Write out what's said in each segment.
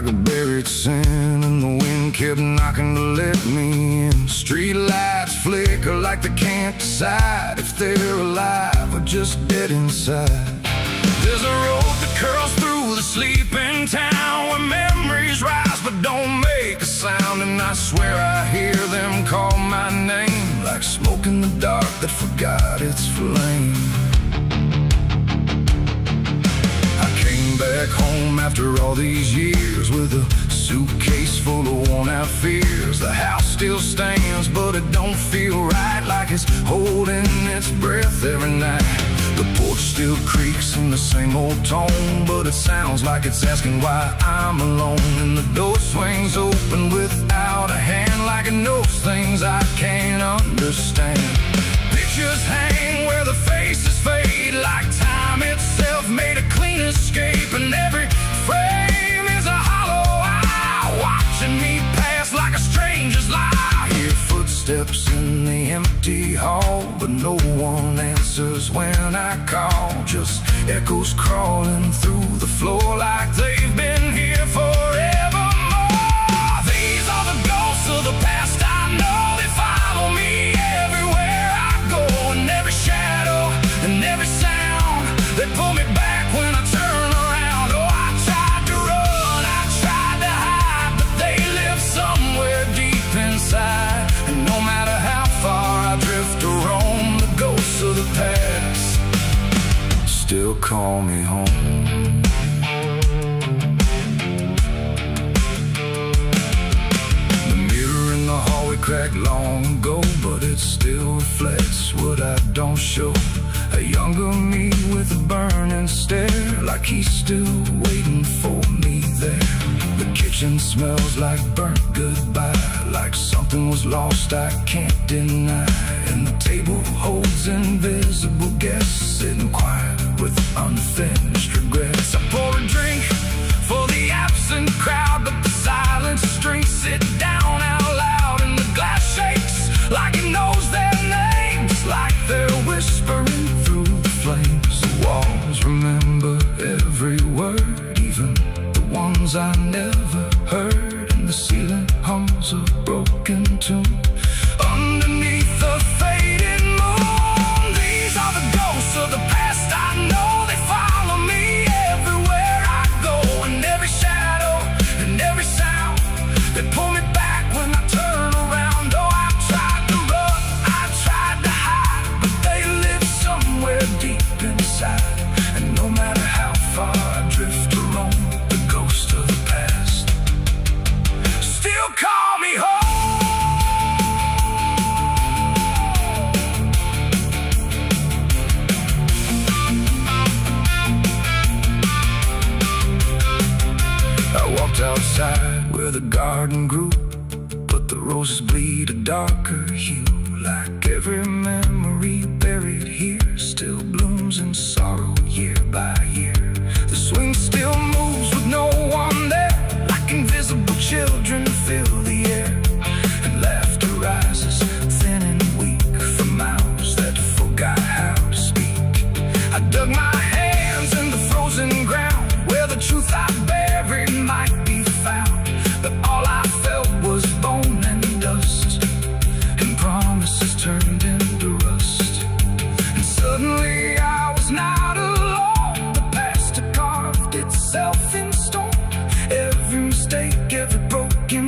like a buried sin, and the wind kept knocking to let me in. Street lights flicker like they can't decide if they're alive or just dead inside. There's a road that curls through the sleeping town, where memories rise but don't make a sound. And I swear I hear them call my name, like smoke in the dark that forgot its flame. I came back home after all these years, with a suitcase full of worn-out fears. The house still stands, but it don't feel right, like it's holding its breath every night. The porch still creaks in the same old tone, but it sounds like it's asking why I'm alone. And the door swings open without a hand, like it knows things I can't understand. Pictures hang where the faces fade, like time itself made a clean escape. And every frame is a hollow eye, watching me pass like a stranger's lie. I hear footsteps in the empty hall, but no one answers when I call. Just echoes crawling through the floor, like they've been here forevermore. These are the ghosts of the past I know. They follow me everywhere I go, and every shadow and every sound. They pull me back when I turn around. Oh, I tried to run, I tried to hide, but they live somewhere deep inside. And no matter how far I drift or roam, the ghosts of the past still call me home. The mirror in the hallway cracked long ago, but it still reflects what I don't show. A younger me with a burning stare, like he's still waiting for me there. The kitchen smells like burnt goodbye, like something was lost I can't deny. And the table holds invisible guests, sitting quiet with unfinished regrets. I pour a drink for the absent crowd, but the silence drinks sit down out loud. And the glass shakes like it knows their names, like they're whispering through the flames. The walls remember every word, even the ones I never heard. And the ceiling hums a broken tune underneath the fading moon. These are the ghosts of the past I know. They follow me everywhere I go, and every shadow and every sound. They pull me back when I turn around. Oh, I tried to run, I tried to hide, but they live somewhere deep inside. And no matter how far I drift or roam, the ghost of the past still call me home. I walked outside where the garden grew, but the roses bleed a darker hue. Like every memory buried here still blooms in sorrow year by year. The swing still moves with no one there, like invisible children fill the air. And laughter rises thin and weak from mouths that forgot how to speak. I dug my hands in the frozen ground, where the truth I buried might be found. But all I felt was bone and dust, and promises turned into rust. And suddenly I was not alone. The past had carved itself in stone. Every mistake, every broken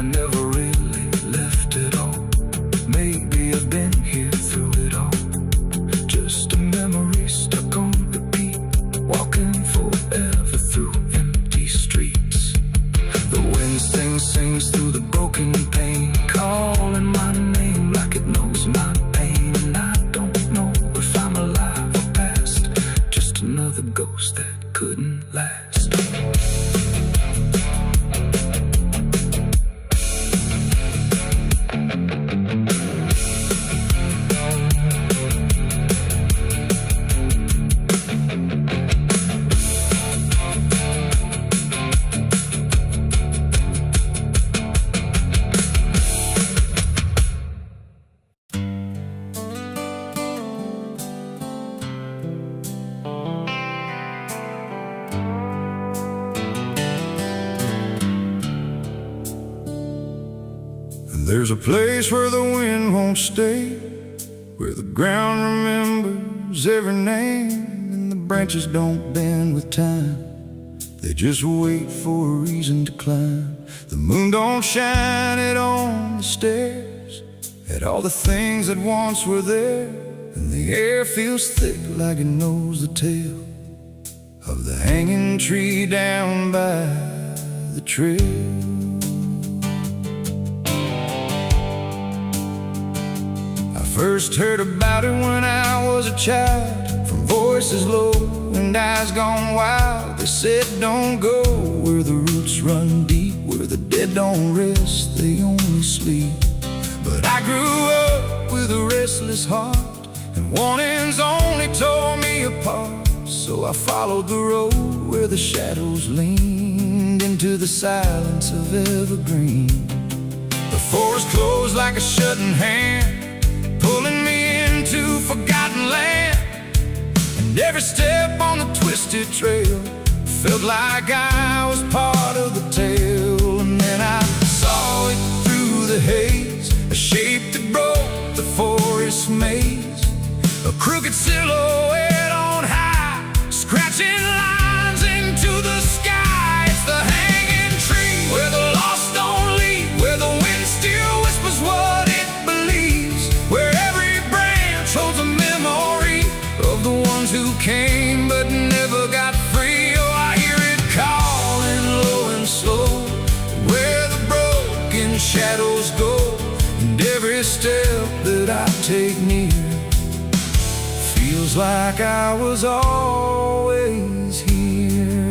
I never really left at all. Maybe I've been here through it all. Just a memory stuck on repeat, walking forever through empty streets. The wind sings through the broken pane, calling my name like it knows my pain. And I don't know if I'm alive or past, just another ghost that couldn't last. There's a place where the wind won't stay, where the ground remembers every name, and the branches don't bend with time. They just wait for a reason to climb. The moon don't shine it on the stairs, at all the things that once were there, and the air feels thick like it knows the tale of the hanging tree down by the trail. First heard about it when I was a child, from voices low and eyes gone wild. They said don't go where the roots run deep, where the dead don't rest, they only sleep. But I grew up with a restless heart, and warnings only tore me apart. So I followed the road where the shadows leaned into the silence of evergreen. The forest closed like a shutting hand, pulling me into forgotten land. And every step on the twisted trail felt like I was part of the tale. And then I saw it through the haze, a shape that broke the forest maze, a crooked silhouette on high, scratching lines into the sky. It's the hanging tree where the lost don't leave, where the wind still whispers what it believes, where every branch holds a memory of the ones who came but never got free. Oh, I hear it calling low and slow, where the broken shadows go, and every step that I take near feels like I was always here.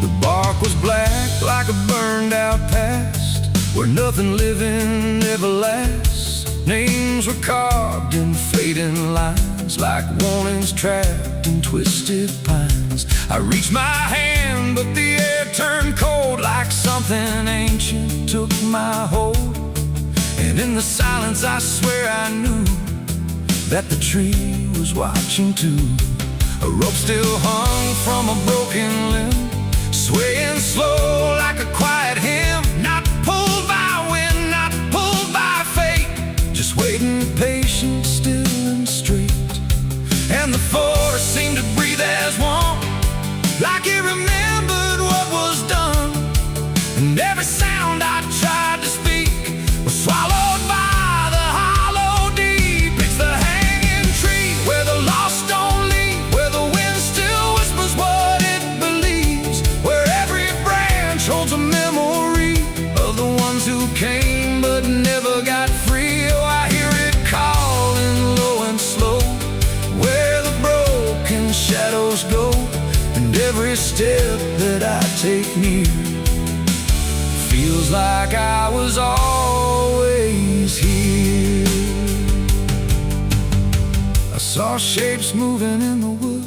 The bark was black like a burned out past, where nothing living ever lasts. Names were carved in fading lines, like warnings trapped in twisted pines. I reached my hand, but the air turned cold, like something ancient took my hold. And in the silence I swear I knew that the tree was watching too. A rope still hung from a broken limb, swaying slow like a quiet hymn, not pulled by wind, not pulled by fate, just waiting patient, still and straight. And the forest seemed to breathe as one, like it remembered what was done. And every sound I tried to speak was swallowed by the hollow deep. It's the hanging tree where the lost don't leave, where the wind still whispers what it believes, where every branch holds a memory of the ones who came but never got free. Oh, I hear it calling low and slow, where the broken shadows go, and every step that I take near feels like I was always here. I saw shapes moving in the wood,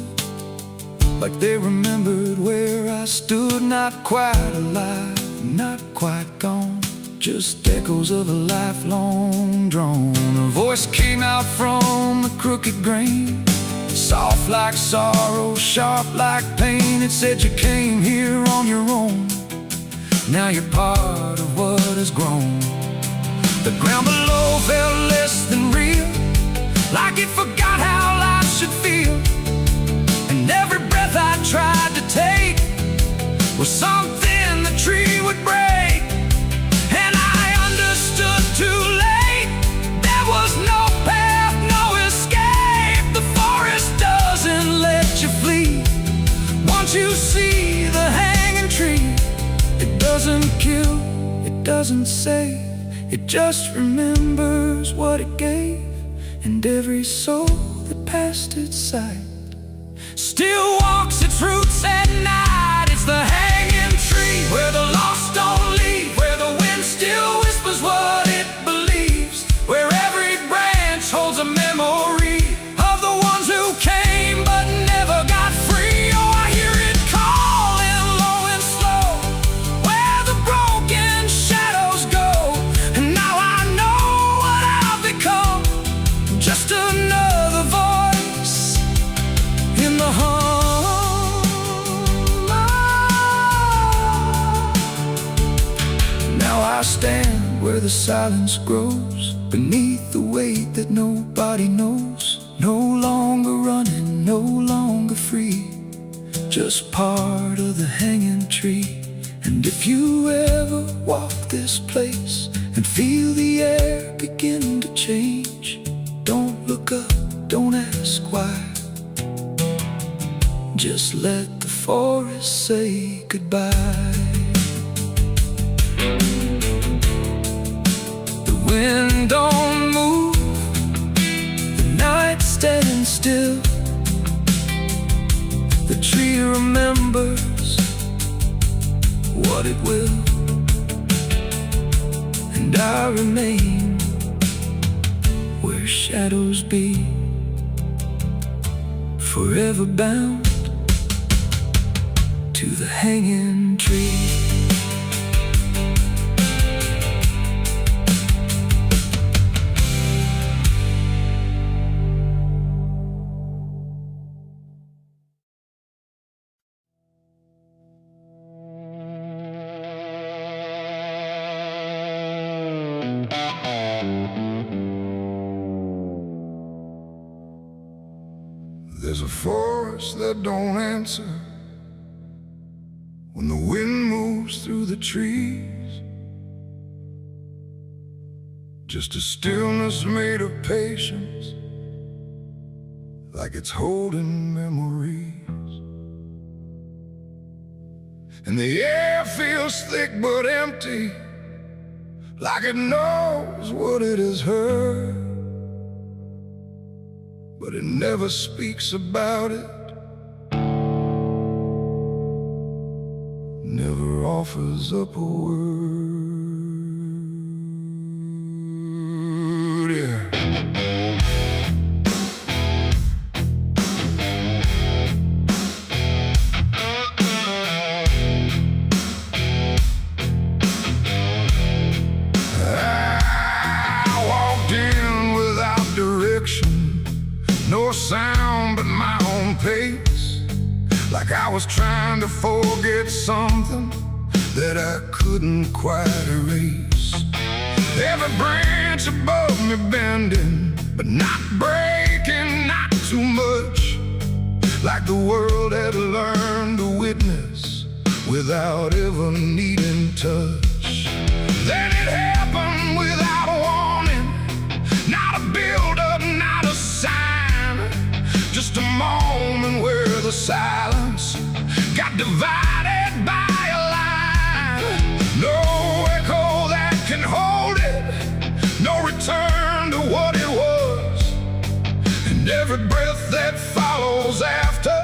like they remembered where I stood. Not quite alive, not quite gone, just echoes of a lifelong drone. A voice came out from the crooked grain, soft like sorrow, sharp like pain. It said you came here on your own, now you're part of what has grown. The ground below felt less than real, like it forgot how life should feel. And every breath I tried to take you see the hanging tree? It doesn't kill, it doesn't save, it just remembers what it gave. And every soul that passed its sight still walks its roots at night. It's the hanging tree where the lost don't leave, where the wind still whispers what it believes, where every branch holds a memory of the ones who came but never got free. Oh, I hear it calling low and slow, where the broken shadows go. And now I know what I've become, just another voice in the hum. Now I stand where the silence grows, beneath the weight that nobody knows. No longer running, no longer free, just part of the hanging tree. And if you ever walk this place and feel the air begin to change, don't look up, don't ask why. Just let the forest say goodbye. The wind don't move, the night standing still. The tree remembers what it will, and I remain where shadows be, forever bound to the hanging tree. There's a forest that don't answer when the wind moves through the trees, just a stillness made of patience, like it's holding memories. And the air feels thick but empty, like it knows what it has heard, but it never speaks about it, never offers up a word. Yeah. I walked in without direction, no sound but my own pace, like I was trying to forget something that I couldn't quite erase. Every branch above me bending, but not breaking, not too much, like the world had learned to witness without ever needing touch. Then it happened without warning, not a build-up, not a sign, just a moment where the silence got divided by a line. No echo that can hold it, no return to what it was, and every breath that follows after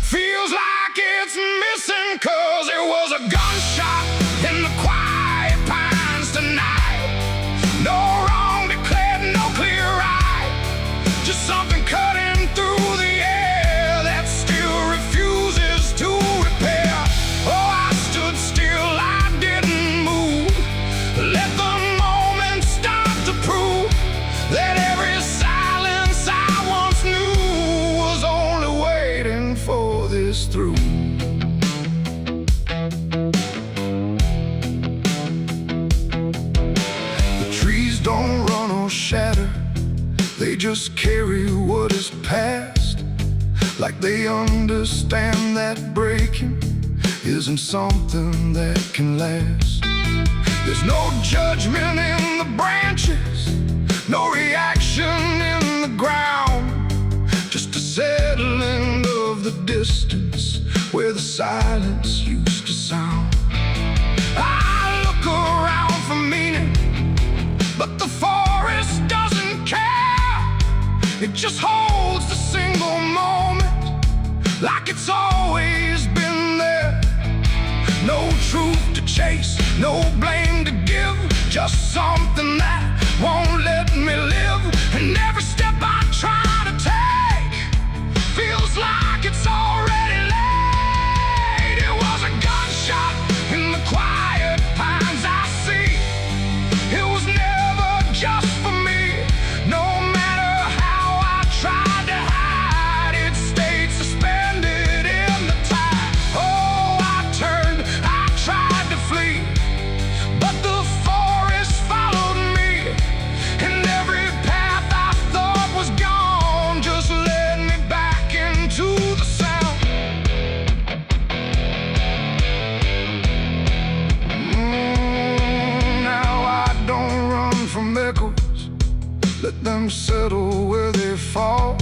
feels like it's missing, 'cause it was a gunshot in the quiet pines tonight. No wrong declared, no clear right, just something cutting through the air that still refuses to repair. Oh, I stood still, I didn't move, let the moment start to prove that every silence I once knew was only waiting for this through. The trees don't run or shatter, they just carry what is past, like they understand that breaking isn't something that can last. There's no judgment in the branches, no reaction in the ground, just a settling of the distance where the silence used to sound. I look around for meaning, but the forest doesn't care. It just holds the single moment like it's always been there. No truth to chase, no blame to give, just something that won't let me live. And every step I try to take feels like it's already late. It was a gunshot in the quiet pines I see. It was never just for me. No matter how I tried to hide, it stayed suspended in the tide. Oh, I turned, I tried to flee, but the forest followed me, and every path I thought was gone just led me back into the sound. Now I don't run from echoes, let them settle where they fall.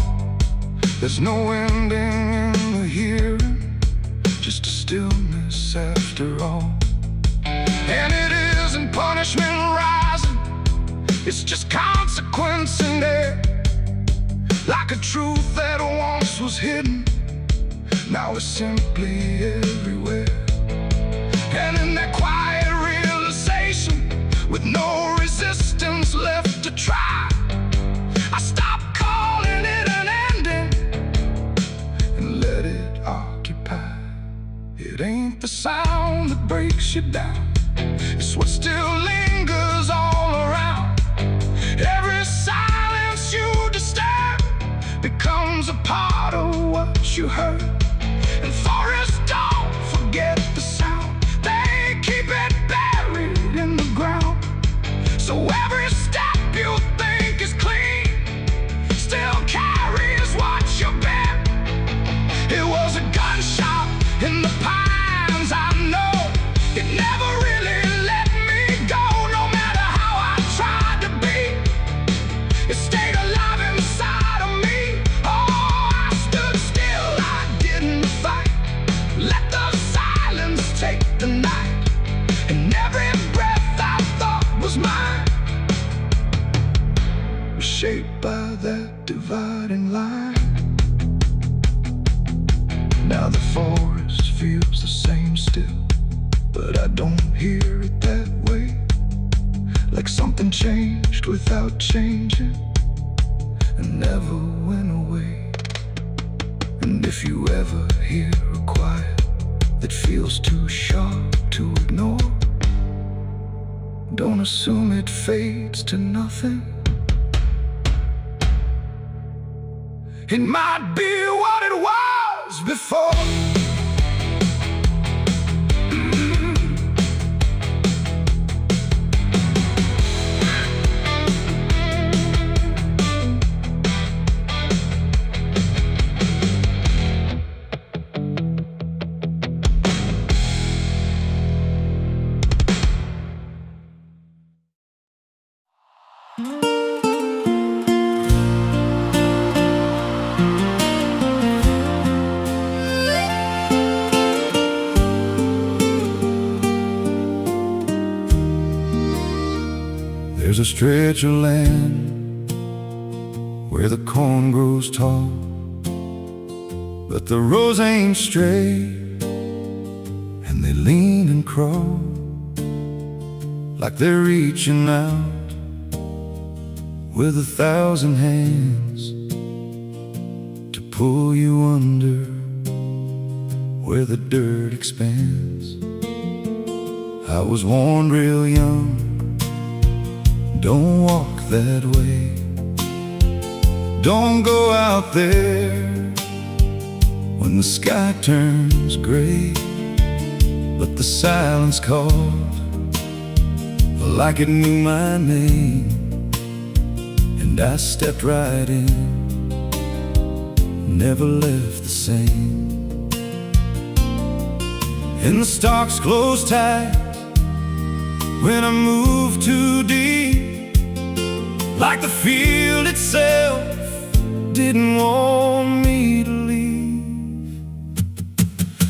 There's no ending in the hearing, just a stillness after all. And it isn't punishment rising, it's just consequence in there. Like a truth that once was hidden, now it's simply everywhere. And in that quiet realization, with no resistance left to try, I stopped calling it an ending and let it occupy. It ain't the sound that breaks you down, it's what still lingers all around. Every silence you disturb becomes a part of what you heard. And forests don't forget the sound, they keep it buried in the ground. So every step you think is clean still carries what you bear. It was a gunshot in the pines, I know. It never really let me go. No matter how I tried to be, it stayed alive inside of me. Oh, I stood still, I didn't fight. Let the silence take the night, and every breath I thought was mine was shaped by that dividing line. Now the forest feels the same still, but I don't hear it that way. Like something changed without changing and never went away. And if you ever hear a quiet that feels too sharp to ignore, don't assume it fades to nothing. It might be what it was before. There's a stretch of land where the corn grows tall, but the rows ain't straight, and they lean and crawl like they're reaching out with 1,000 hands to pull you under where the dirt expands. I was warned real young, don't walk that way, don't go out there when the sky turns gray. But the silence called like it knew my name, and I stepped right in, never left the same. And the stalks closed tight when I moved too deep, like the field itself didn't want me to leave.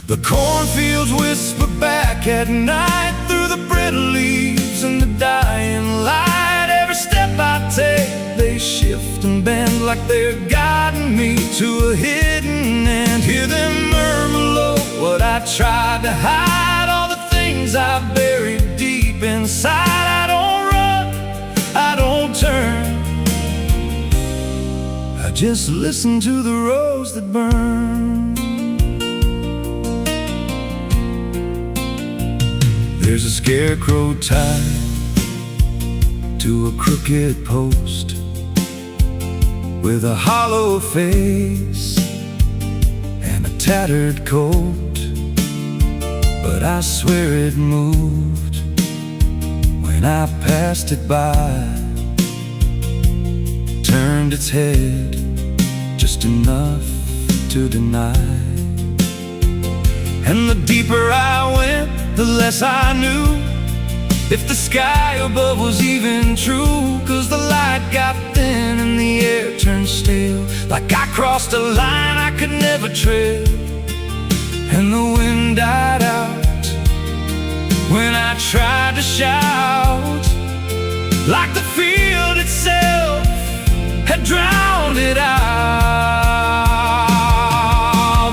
The cornfields whisper back at night through the brittle leaves and the dying light. Every step I take, they shift and bend like they're guiding me to a hidden end. Hear them murmur low what I tried to hide, all the things I buried deep inside. I don't run, I don't turn, I just listen to the rose that burn. There's a scarecrow tied to a crooked post with a hollow face and a tattered coat, but I swear it moved when I passed it by. Turned its head just enough to deny. And the deeper I went, the less I knew if the sky above was even true. 'Cause the light got thin and the air turned stale, like I crossed a line I could never tread. And the wind died out when I tried to shout, like the field itself had drowned it out.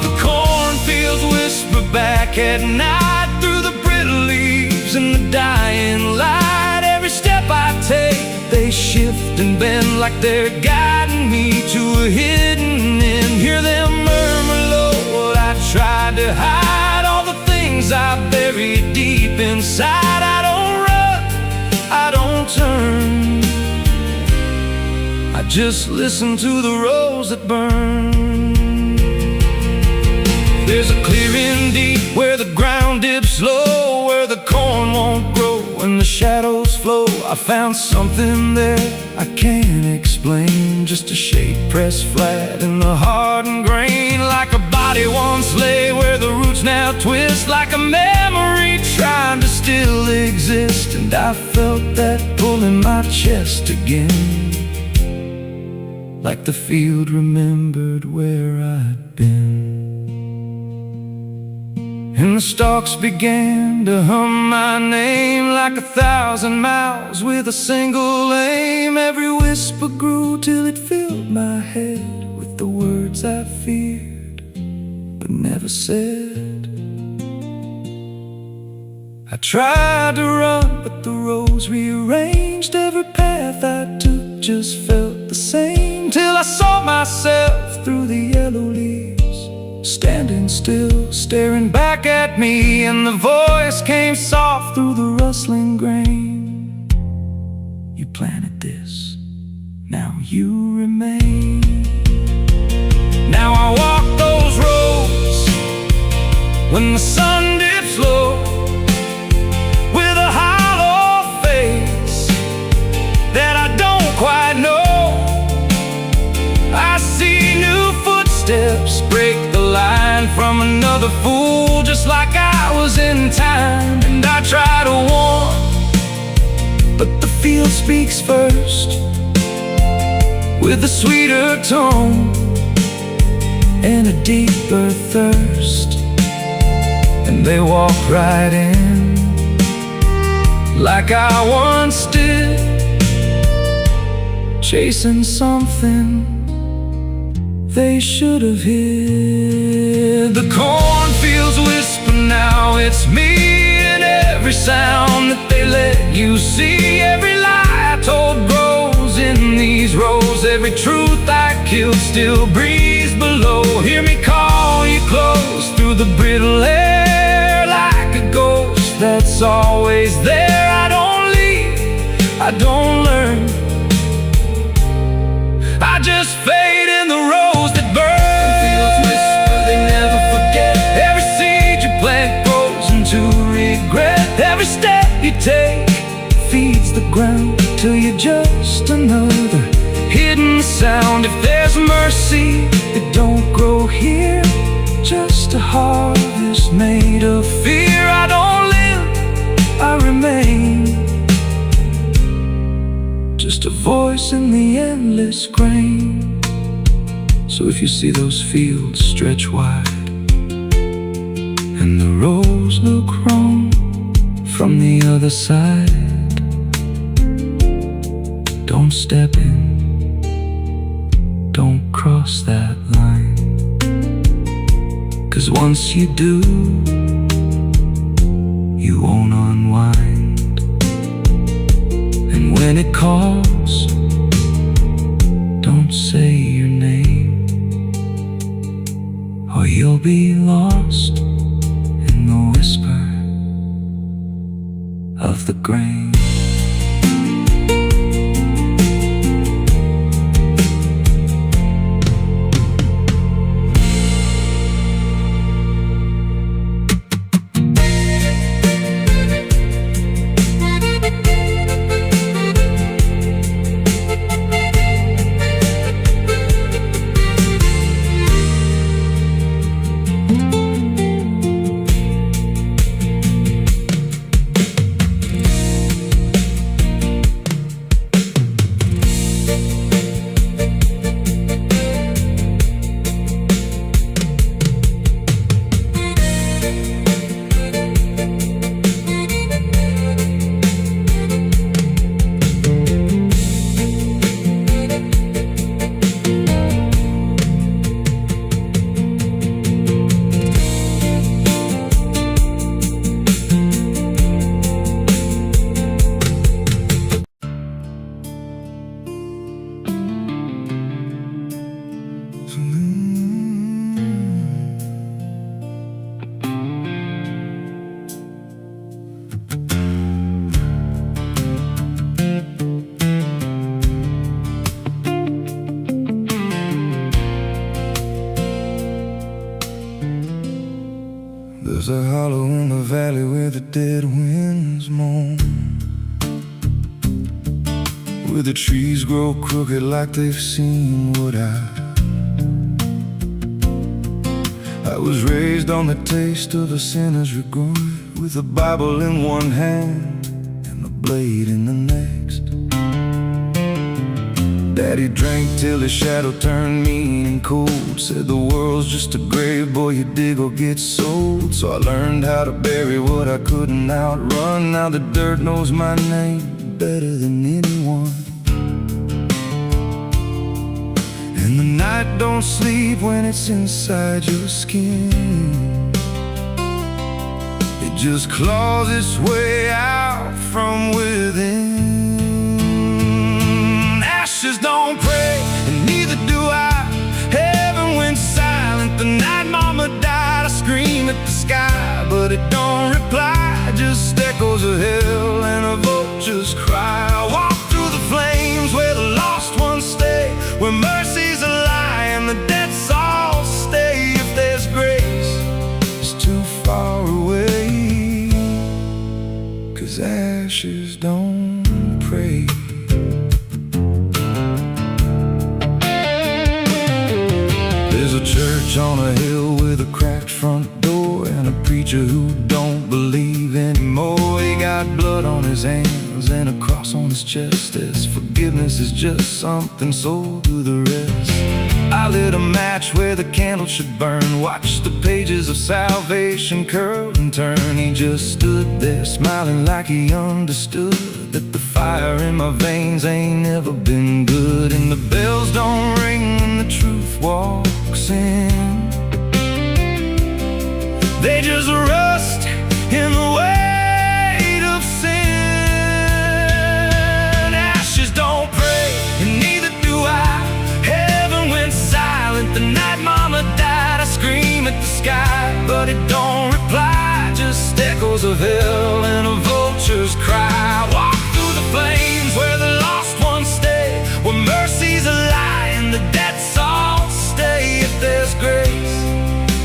The cornfields whisper back at night through the brittle leaves and the dying light. Every step I take, they shift and bend like they're guiding me to a hidden end. Hear them murmur low what I tried to hide, all the things I buried deep inside. I don't run, I don't turn, I just listen to the rose that burn. There's a clearing deep where the ground dips low, where the corn won't grow and the shadows flow. I found something there I can't explain, just a shape pressed flat in the hardened grain, like a body once lay where the roots now twist, like a memory trying to still exist. And I felt that pull in my chest again, like the field remembered where I'd been. And the stalks began to hum my name like 1,000 miles with a single aim. Every whisper grew till it filled my head with the words I feared but never said. I tried to run, but the rose rearranged. Every path I took just felt the same, till I saw myself through the yellow leaves, standing still, staring back at me. And the voice came soft through the rustling grain: you planted this, now you remain. Now I walk those roads when the sun dips low, with a hollow face that I don't quite know. I see new footsteps break the line from another fool, just like I was in time. And I try to warn, but the field speaks first, with a sweeter tone and a deeper thirst. And they walk right in, like I once did, chasing something they should have hid. The cornfields whisper now, it's me, and every sound that they let you see. Every lie I told grows in these rows, every truth I killed still breathes below. Hear me call you close through the brittle air, like a ghost that's always there. I don't leave, I don't learn, I just fade in the rose that burns. Fields whisper, they never forget. Every seed you plant grows into regret. Every step you take feeds the ground till you're just another hidden sound. If there's mercy, it don't grow here, just a harvest made of fear. I don't live, I remain, just a voice in the endless grain. So if you see those fields stretch wide, and the roads look wrong from the other side. Don't step in, don't cross that line, 'cause once you do, you won't unwind. And when it calls, don't say your name, or you'll be lost in the whisper of the grain. There's a hollow in the valley where the dead winds moan, where the trees grow crooked like they've seen what I was raised on the taste of a sinner's regret, with a Bible in one hand and a blade in the next. Daddy drank till his shadow turned mean and cold, said the world's just a grave, boy, you dig or get sold. So I learned how to bury what I couldn't outrun. Now the dirt knows my name better than anyone. And the night don't sleep when it's inside your skin. It just claws its way out from within. Ashes don't pray, and neither do I. Heaven went silent the night mama died. I scream at the sky, but it don't reply. Just echoes of hell and a vulture's cry. I walk through the flames where the lost ones stay, where mercy's a lie and the dead souls stay. If there's grace, it's too far away, 'cause ashes don't pray. There's a church on a hill with a cracked front door, and a preacher who don't believe anymore. He got blood on his hands and a cross on his chest, as forgiveness is just something sold to the rest. I lit a match where the candle should burn, watched the pages of salvation curl and turn. He just stood there smiling like he understood that the fire in my veins ain't never been good. And the bells don't ring when the truth walks in, they just rust in the weight of sin. Ashes don't pray, and neither do I. Heaven went silent the night mama died. I scream at the sky, but it don't reply. Just echoes of hell and a vulture's cry. Walk through the flames where the lost ones stay, where mercy's a lie and the dead souls stay. If there's grace,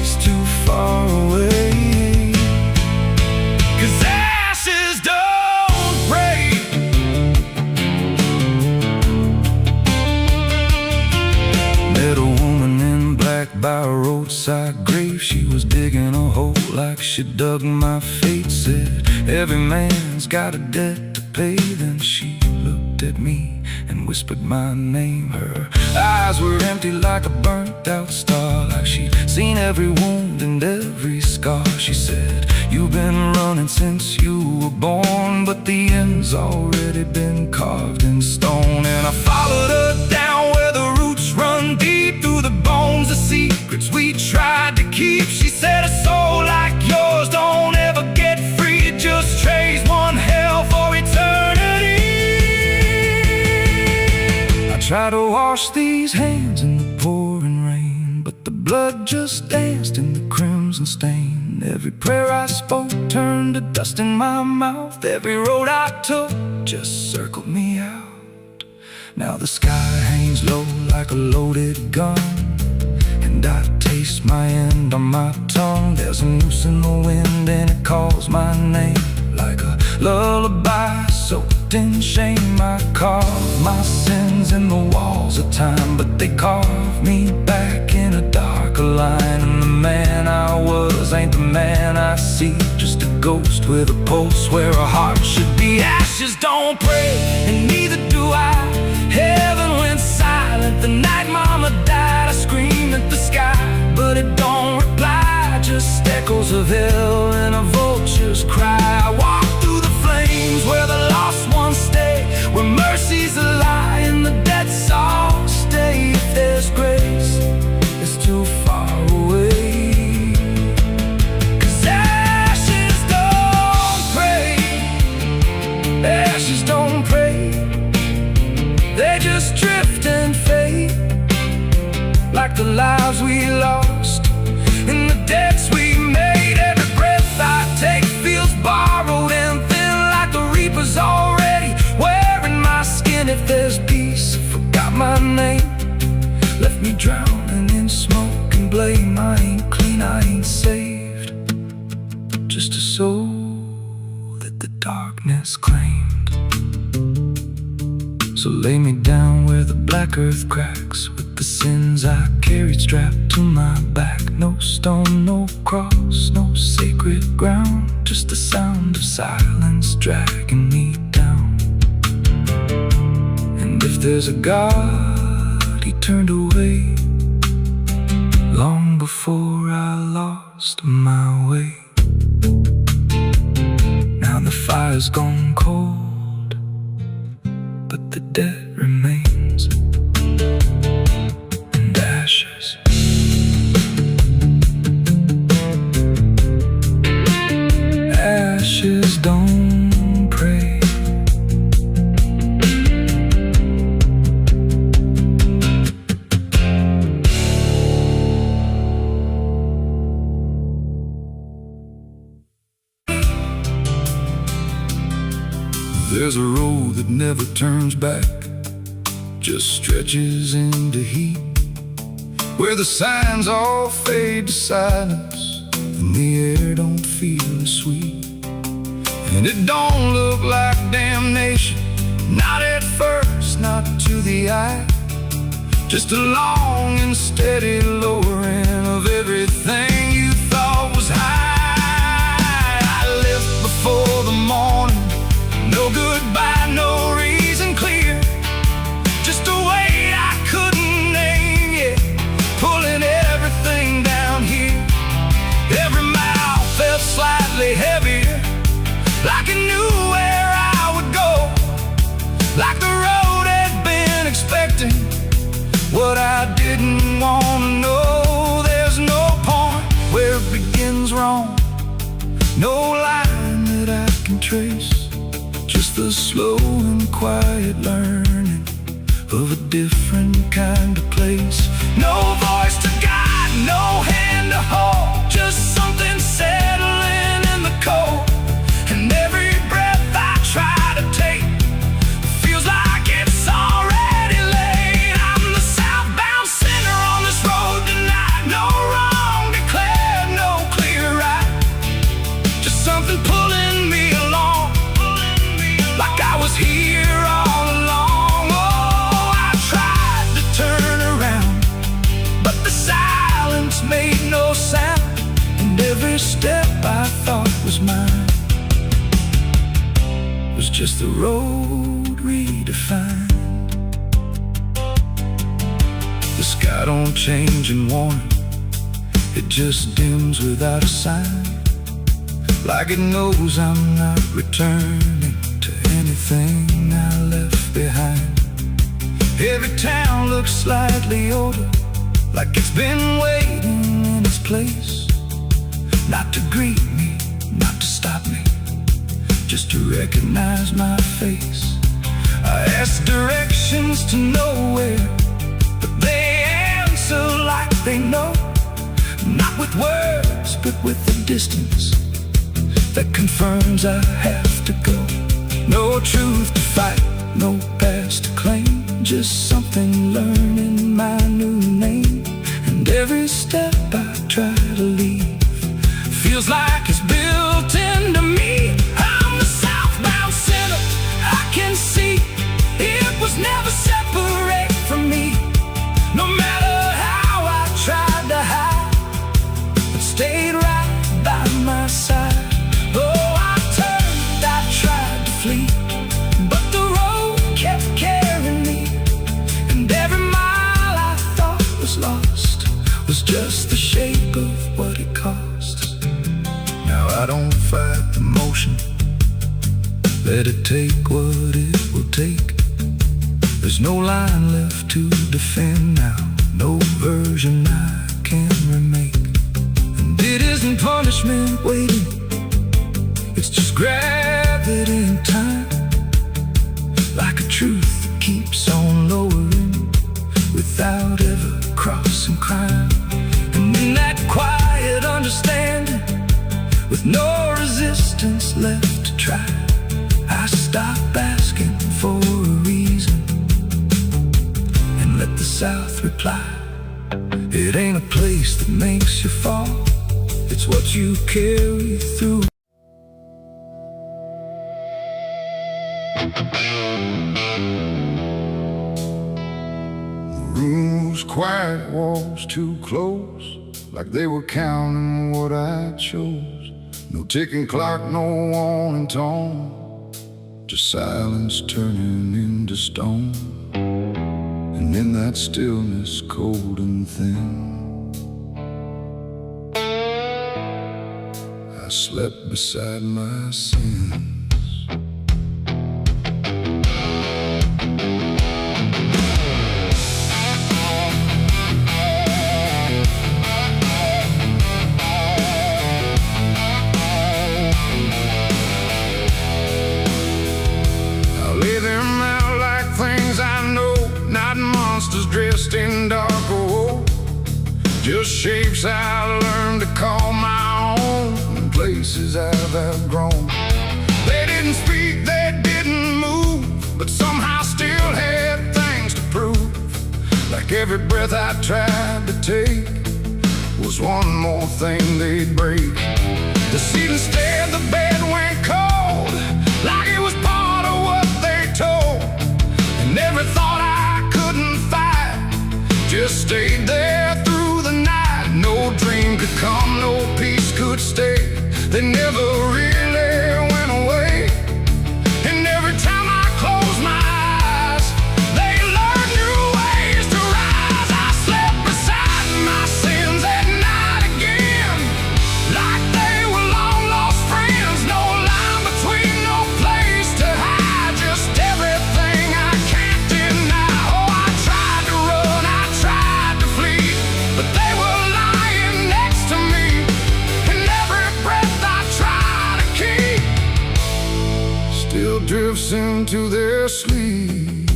it's too far away, 'cause ashes don't break. Met a woman in black by a roadside grave. She was digging a hole like she dug my fate. Said every man's got a debt to pay. Then she looked at me and whispered my name. Her eyes were empty like a burnt-out star, like she'd seen every wound and every scar. She said, "You've been running since you were born, but the end's already been carved in stone." And I followed her down where the roots run deep through the bones, the secrets we tried to keep. She said, "A soul like yours don't ever get free, it just trades one hell for eternity." I tried to wash these hands in the pouring rain, but the blood just danced in the crimson stain. Every prayer I spoke turned to dust in my mouth. Every road I took just circled me out. Now the sky hangs low like a loaded gun, and I taste my end on my tongue. There's a noose in the wind and it calls my name like a lullaby soaked in shame. I carve my sins in the walls of time, but they carve me back in a darker line. And the man I was ain't the man I see, just a ghost with a pulse where a heart should be. Ashes don't pray, and neither do I. Heaven went silent the night mama died. I screamed at the sky, but it don't reply, just echoes of hell and a vulture's cry. I walk through the flames where the lost ones stay, where mercy's a lie and the debts all stay. If there's grace, it's too far away, 'cause ashes don't pray, ashes don't pray, they just drift and fade, like the lives we lost and the debts we made. Every breath I take feels borrowed and thin, like the reaper's already wearing my skin. If there's peace, I forgot my name, left me drowning in smoke and blame. I ain't clean, I ain't saved, just a soul that the darkness claimed. So lay me down where the black earth cracks, with the sins I carried strapped to my back. No stone, no cross, no sacred ground, just the sound of silence dragging me down. And if there's a God, he turned away long before I lost my way. Now the fire's gone cold, but the debt remains, and ashes. Ashes don't pray. There's a road that never turns back, just stretches into heat, where the signs all fade to silence and the air don't feel as sweet. And it don't look like damnation, not at first, not to the eye, just a long and steady lowering of everything you thought was high. I left before the morning, no goodbye, no reason clear, just a weight I couldn't name yet, pulling everything down here. Every mile felt slightly heavier, like it knew where I would go, like the road had been expecting what I didn't want to know. There's no point where it begins wrong, no line that I can trace, just the slow and quiet learning of a different kind of place. No voice to guide, no hand to hold, just something settling in the cold. And every breath I try to take feels like it's already late. I'm the southbound sinner on this road tonight, no wrong declared, no clear right, just something pulling me along, like I was here all along. Oh, I tried to turn around, but the silence made no sound, and every step I thought was mine was just the road redefined. The sky don't change in warning, it just dims without a sign, like it knows I'm not returning to anything I left behind. Every town looks slightly older, like it's been waiting in its place, not to greet me, not to stop me, just to recognize my face. I ask directions to nowhere, but they answer like they know, not with words, but with the distance that confirms I have to go. No truth to fight, no past to claim, just something learning my new name. And every step I try to leave feels like it's built into me. I'm the southbound sinner, I can see it was never separate from me. No matter how I tried to hide, it stayed right by my side. Oh, I turned, I tried to flee, but the road kept carrying me. And every mile I thought was lost was just the shape of what it cost. Now I don't fight the motion, let it take what it will take. There's no line left to defend now, no version I can remake. And it isn't punishment waiting, it's just gravity in time, like a truth that keeps on lowering without ever crossing crime. And in that quiet understanding, with no resistance left to try, I stop asking for a reason and let the South reply. It ain't a place that makes you fall, it's what you carry through. The room was quiet, walls too close, like they were counting what I chose. No ticking clock, no warning tone, just silence turning into stone. And in that stillness, cold and thin, I slept beside my sins. Dressed in dark gold, just shapes I learned to call my own, and places I've outgrown. They didn't speak, they didn't move, but somehow still had things to prove. Like every breath I tried to take was one more thing they'd break. The seat instead, the bed went cold, like it was part of what they told. And every thought I couldn't fight just stayed there through the night. No dream could come, no peace could stay. They never really went away. And every time I close my eyes, they learn new ways to rise. I slept beside my sins at night again, like they were long lost friends. No line between, no place to hide, just everything I can't deny. Oh, I tried to run, I tried to flee, but they were lying next to me. And every breath I try to keep still drifts into their sleep.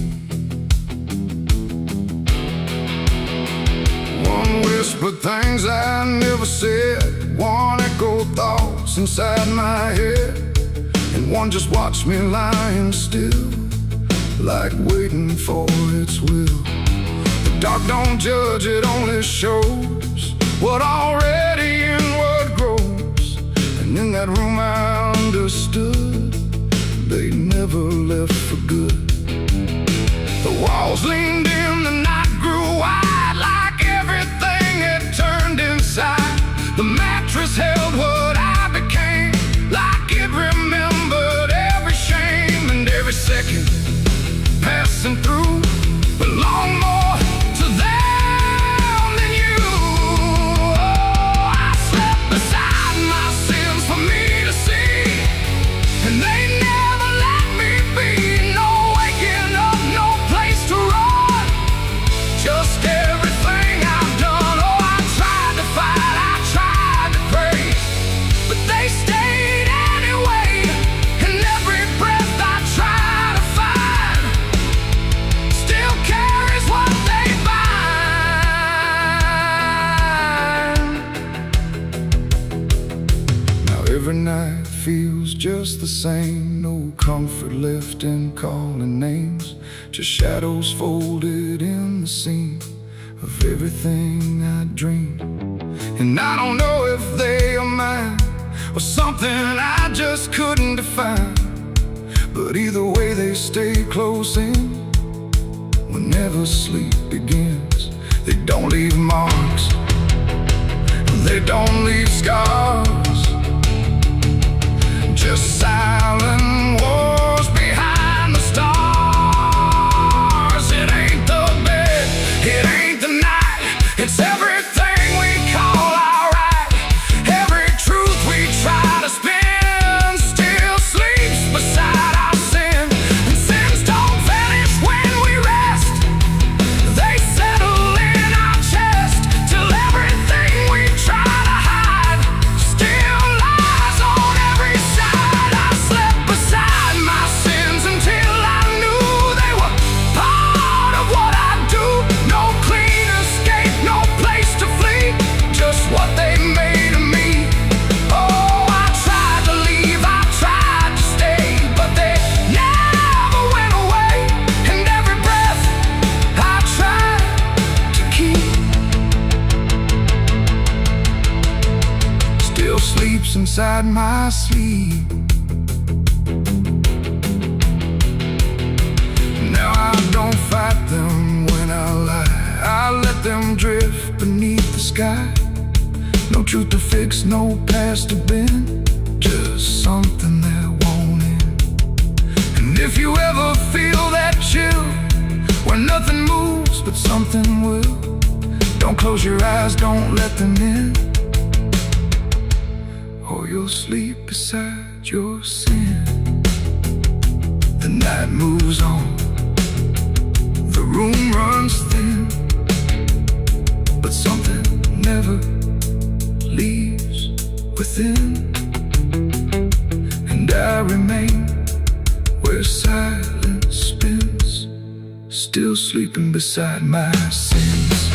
One whispered things I never said, one echoed thoughts inside my head, and one just watched me lying still, like waiting for its will. The dark don't judge, it only shows what already inward grows. And in that room I understood they never left for good. The walls leaned in, the night grew wide, like everything had turned inside. The mattress held what I became, like it remembered every shame. And every second stayed anyway. And every breath I try to find still carries what they bind. Now every night feels just the same. No comfort left in calling names, just shadows folded in the seam of everything I dreamed. And I don't know if they are mine or something I just couldn't define, but either way they stay close in whenever sleep begins. They don't leave marks, they don't leave scars, just silent wars behind the stars. It ain't the bed, it ain't the night, it's everything we call our right. Every truth we try to spin still sleeps beside our sin. And sins don't vanish when we rest, they settle in our chest till everything we try to hide still lies on every side. I slept beside my sins until I knew they were part of what I do. No clean escape, no place to flee, just what they made of me. Oh, I tried to leave, I tried to stay, but they never went away. And every breath I tried to keep still sleeps inside my sleep. Now I don't fight them when I lie, I let them drift beneath the sky. No truth to fix, no past to bend, just something that won't end. And if you ever feel that chill where nothing moves but something will, don't close your eyes, don't let them in, or you'll sleep beside your sin. The night moves on, the room runs thin, but something never leaves within. And I remain where silence spins, still sleeping beside my sins.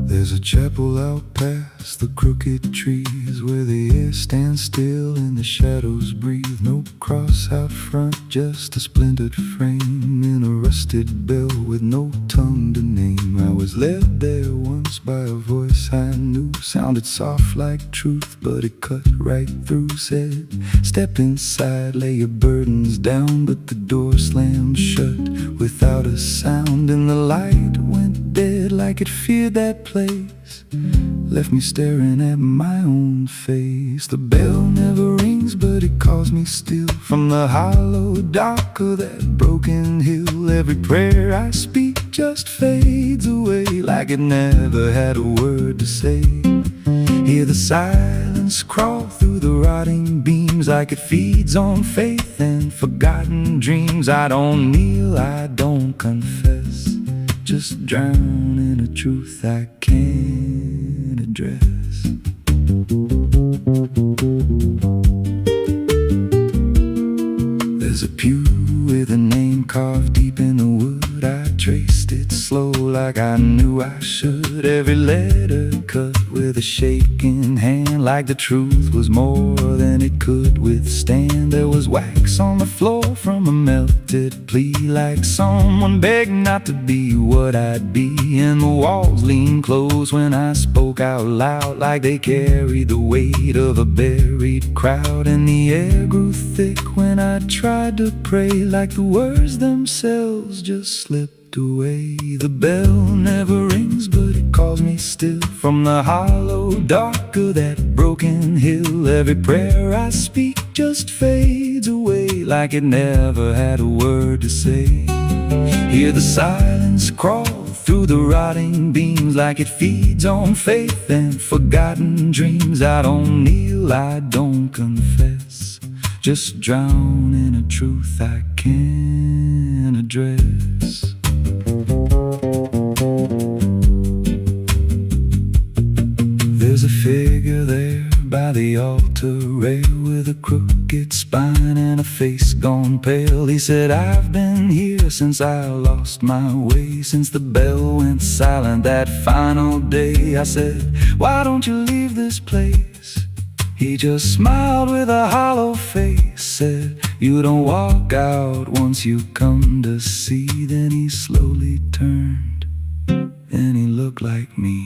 There's a chapel out past the crooked trees where the air stands still and the shadows breathe. No cross out front, just a splintered frame in a rusted bell with no tongue to name. I was led there once by a voice I knew, sounded soft like truth, but it cut right through. Said, step inside, lay your burdens down, but the door slammed shut without a sound. And the light went dead like it feared that place, left me staring at my own face. The bell never rings, but it calls me still from the hollow dark of that broken hill. Every prayer I speak just fades away like it never had a word to say. Hear the silence crawl through the rotting beams like it feeds on faith and forgotten dreams. I don't kneel, I don't confess, just drown in a truth I can't address. There's a pew with a name carved deep in the wood. I traced it slow like I knew I should. Every letter cut with a shaking hand, like the truth was more than it could withstand. There was wax on the floor from a melted plea, like someone begged not to be what I'd be. And the walls leaned close when I spoke out loud, like they carried the weight of a buried crowd. And the air grew thick when I tried to pray, like the words themselves just slipped away. The bell never rings, but it calls still from the hollow dark of that broken hill. Every prayer I speak just fades away like it never had a word to say. Hear the silence crawl through the rotting beams like it feeds on faith and forgotten dreams. I don't kneel, I don't confess, just drown in a truth I can't address. There's a figure there by the altar rail with a crooked spine and a face gone pale. He said, I've been here since I lost my way, since the bell went silent that final day. I said, why don't you leave this place? He just smiled with a hollow face, said, you don't walk out once you come to see. Then he slowly turned and he looked like me.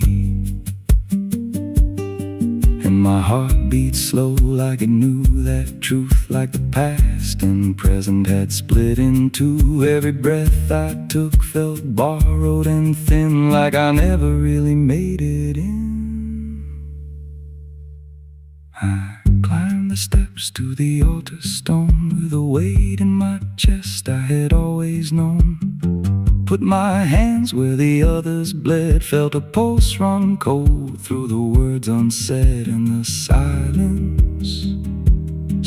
And my heart beat slow like it knew that truth, like the past and present had split in two. Every breath I took felt borrowed and thin, like I never really made it in. I climbed the steps to the altar stone with a weight in my chest I had always known. Put my hands where the others bled, felt a pulse run cold through the words unsaid, and the silence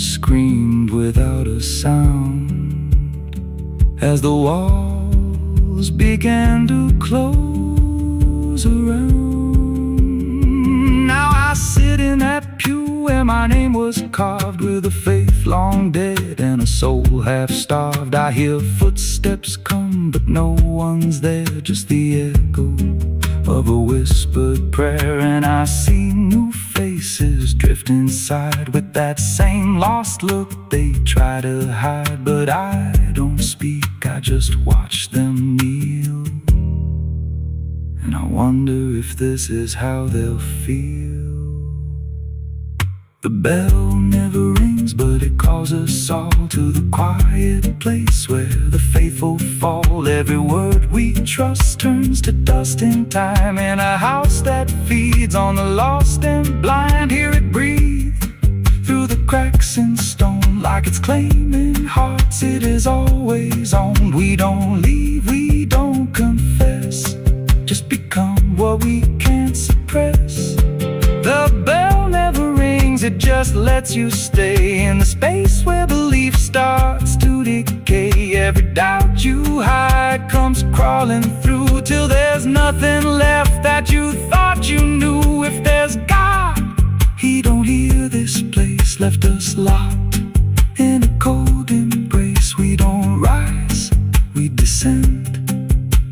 screamed without a sound as the walls began to close around. Now I sit in that pew where my name was carved, with a faith long dead and a soul half starved. I hear footsteps come, but no one's there, just the echo of a whispered prayer. And I see new faces drift inside with that same lost look they try to hide. But I don't speak, I just watch them kneel, and I wonder if this is how they'll feel. The bell never rings, but it calls us all to the quiet place where the faithful fall. Every word we trust turns to dust in time, in a house that feeds on the lost and blind. Hear it breathe through the cracks in stone, like it's claiming hearts it is always owned. We don't leave, we don't confess, just become what we can't suppress. The bell never rings, it just lets you stay in the space where belief starts to decay. Every doubt you hide comes crawling through, till there's nothing left that you thought you knew. If there's God, He don't hear this place, left us locked in a cold embrace. We don't rise, we descend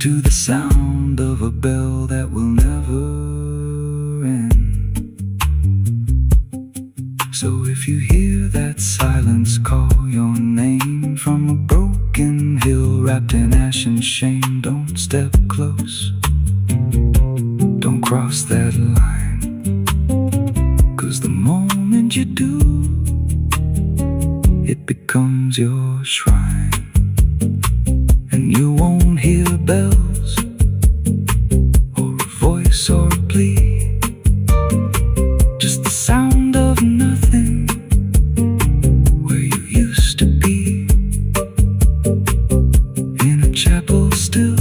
to the sound of a bell that will never end. So if you hear that silence call your name from a broken hill wrapped in ash and shame, don't step close, don't cross that line, 'cause the moment you do, it becomes your shrine. And you won't hear bells or a voice or a plea, just the sound of nothing where you used to be, in a chapel still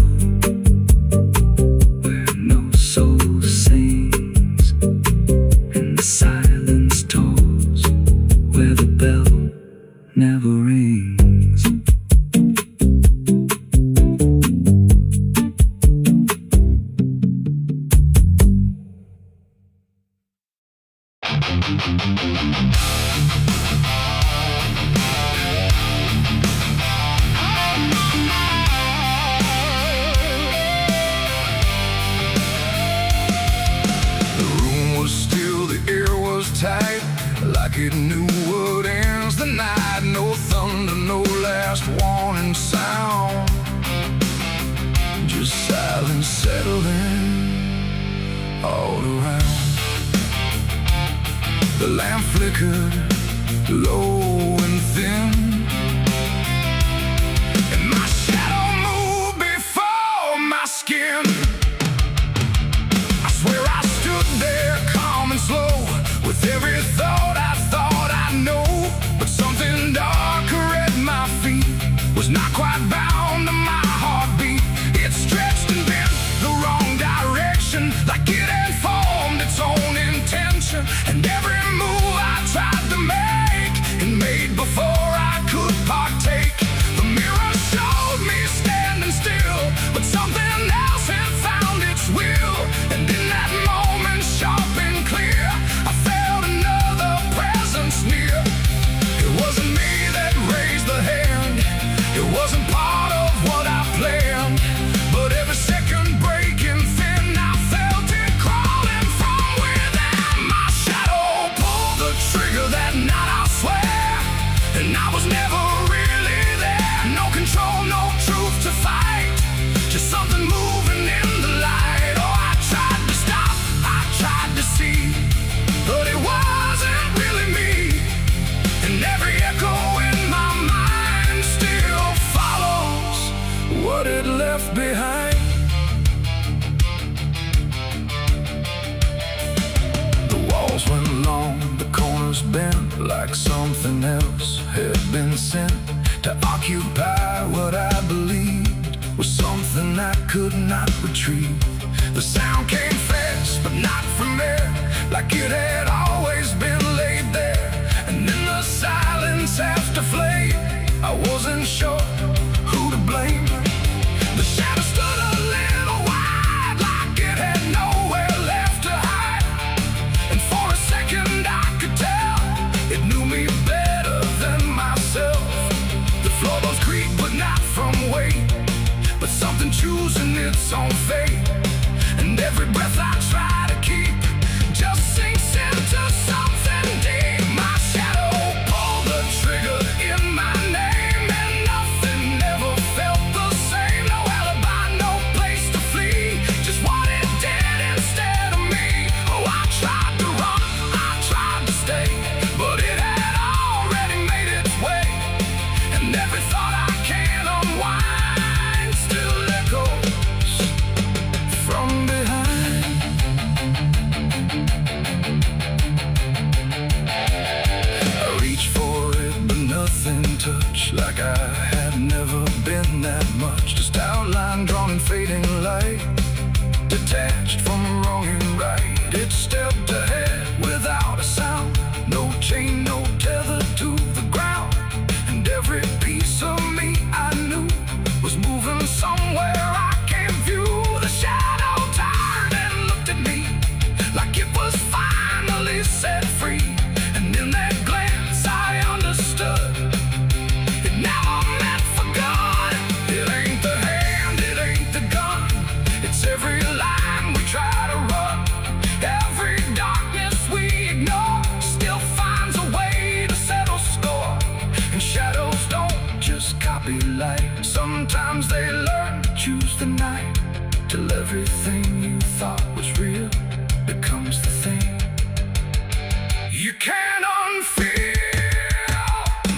where no soul sings, and the silence tolls where the bell never rings. The room was still, the air was tight, like it knew what ends the night. No thunder, no last warning sound, just silence settling all around. The lamp flickered low and thin, and my shadow moved before my skin. I swear I every thought I know, but something darker at my feet was not quite bound to my heartbeat. It stretched and bent the wrong direction, like it had formed its own intention. And every move I tried to make, and made before I could partake. The mirror showed me standing still, but something else had found its will. And in that moment, sharp and clear, I felt another presence near. It wasn't me that raised the hand, it wasn't part of what I planned, but every second breaking thin, I felt it crawling from within. My shadow pulled the trigger that night, I swear, and I was never really there. No control, no truth to fight, just something moving in the light. Oh, I tried to stop, I tried to see, but it wasn't really me. And every echo in my mind still follows what it left behind. The walls went long, the corners bent, like something else had been sent to occupy what I believed was something I could not retrieve. The sound came fast, but not from there, like it had always been laid there. And in the silence after flame, I wasn't sure who to blame. The shadow stood a little wide, like it had nowhere left to hide. And for a second I could tell it knew me better than myself. The floorboards creak, but not from weight, but something choosing its own fate. And every breath I try to keep just sinks into something deep. My shadow pulled the trigger in my name, and nothing ever felt the same. No alibi, no place to flee, just what it did instead of me. Oh, I tried to run, I tried to stay, but it had already made its way. And every thought I can't unwind still echoes from behind. I reached for it, but nothing touched, like I had never been that much. Just outline drawn in fading light, detached from wrong and right. It stepped ahead without a sound, no chain, no tether to the ground. And every piece of me I knew was moving somewhere I can't view. The shadow turned and looked at me, like it was finally set free. And in that glance I understood it never meant for good. It ain't the hand, it ain't the gun, it's every line we try to run. Every darkness we ignore still finds a way to settle score. And shadows don't just copy light, sometimes they learn to choose the night, till everything you thought was real becomes the thing you can't unfeel.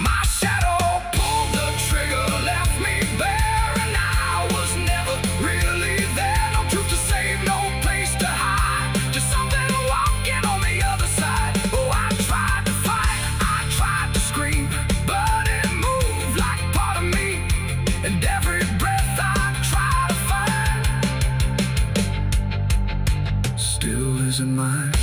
My shadow pulled the trigger, left me bare, and I was never really there. No truth to save, no place to hide, just something walking on the other side. Oh, I tried to fight, I tried to scream, but it moved like part of me. And every breath I try to find still isn't mine.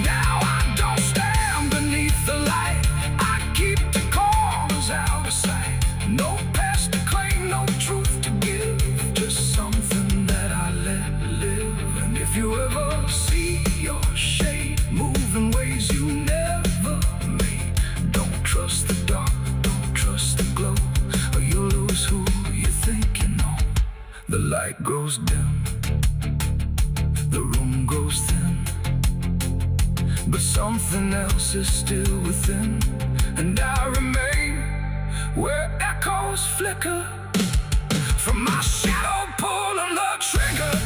Now I don't stand beneath the light, I keep the corners out of sight. No past to claim, no truth to give, just something that I let live. And if you ever see your shade move in ways you never made, don't trust the dark, don't trust the glow, or you'll lose who you think you know. The light grows dim, the room grows thin, but something else is still within. And I remain where echoes flicker from my shadow pulling the trigger.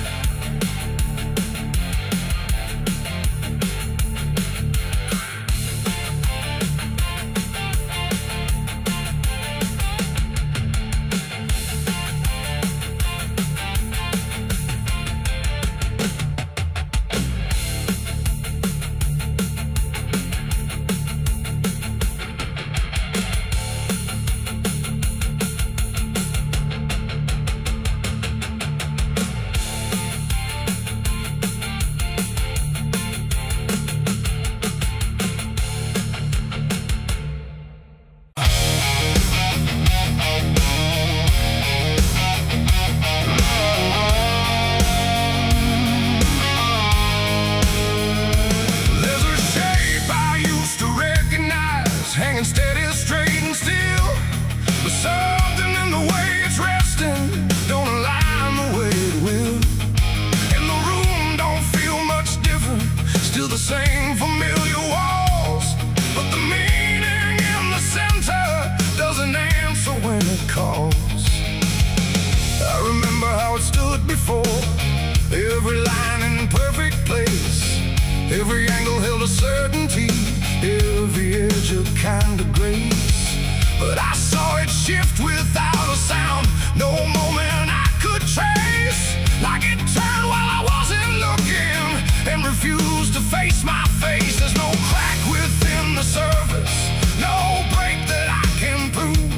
kind of grace. But I saw it shift without a sound, no moment I could trace. Like it turned while I wasn't looking and refused to face my face. There's no crack within the surface, no break that I can prove.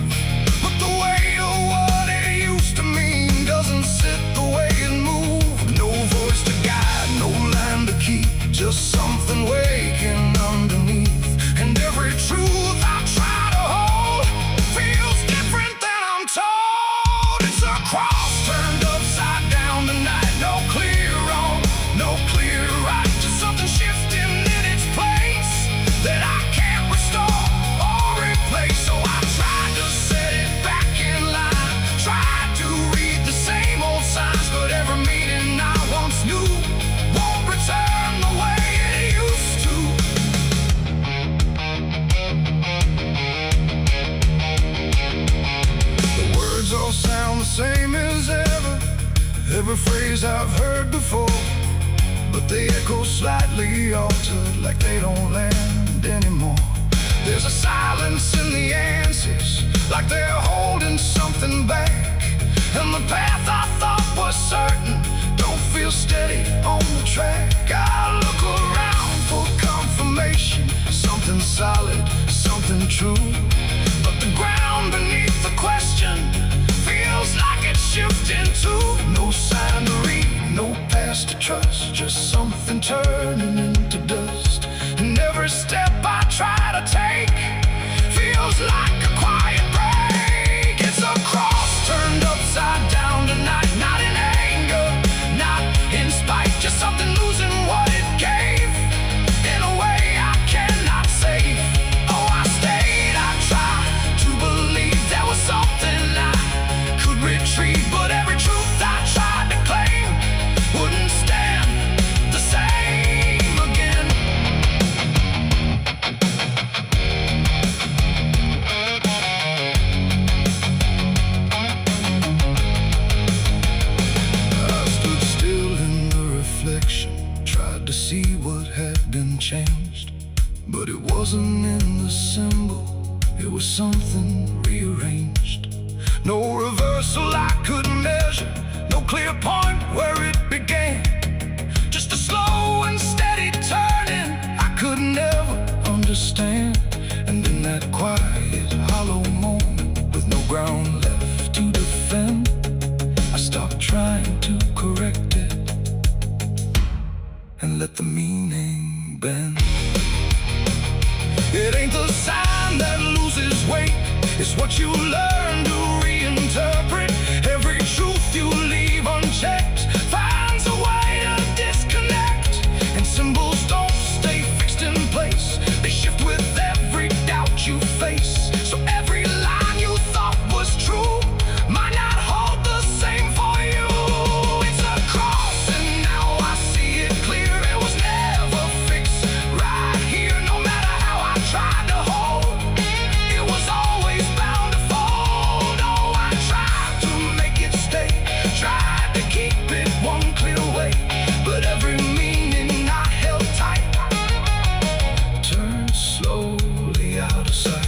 But the weight of what it used to mean doesn't sit the way it moved. No voice to guide, no line to keep, just something waking underneath. And every truth I try to hold feels different than I'm told. It's a cross turned upside down tonight. No clear wrong, no clear right, just something shifting in its place that I can't restore or replace. So I tried to set it back in line, tried to read the same old signs, but every meaning I once knew won't return the way it used to. The words all sound the same as ever, every phrase I've heard before, but they echo slightly altered, like they don't land anymore. There's a silence in the answers, like they're holding something back. And the path I thought was certain don't feel steady on the track. I look around for confirmation, something solid, something true. But the ground beneath the question feels like it's shifting too. No sign to read, no past to trust, just something turning into dust. And every step I try to take feels like a quiet break. It's a cross turned upside down tonight, not in anger, not in spite, just something losing what it gave in a way I cannot save. Oh, I stayed, I tried to believe there was something I could retrieve, but every truth I tried to claim wouldn't stand the same again. I stood still in the reflection, tried to see what had been changed, but it wasn't in the symbol, it was something rearranged. No reversal I could measure, no clear point where it began, just a slow and steady turning I could never understand. And in that quiet, hollow moment, with no ground left to defend, I stopped trying to correct it and let the meaning bend. It ain't the sign that loses weight, it's what you learn to reinterpret. Every truth you leave unchecked finds a way to disconnect. And symbols don't stay fixed in place, they shift with every doubt you face. So every line you thought was true might not hold the same for you. It's a cross and now I see it clear, it was never fixed right here. No matter how I tried to hold, it was always bound to fold. Oh, I tried to make it stay, tried to keep it one clear way, but every meaning I held tight turned slowly out of sight.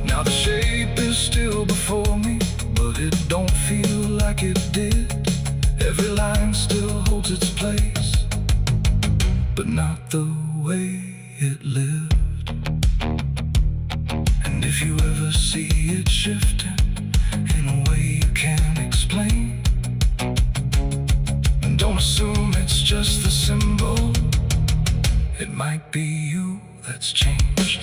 Now the shape is still before me, but it don't feel like it did. Every line still holds its place, but not the way it lived. And if you ever see it shifting in a way you can't explain, don't assume it's just the symbol, it might be you that's changed.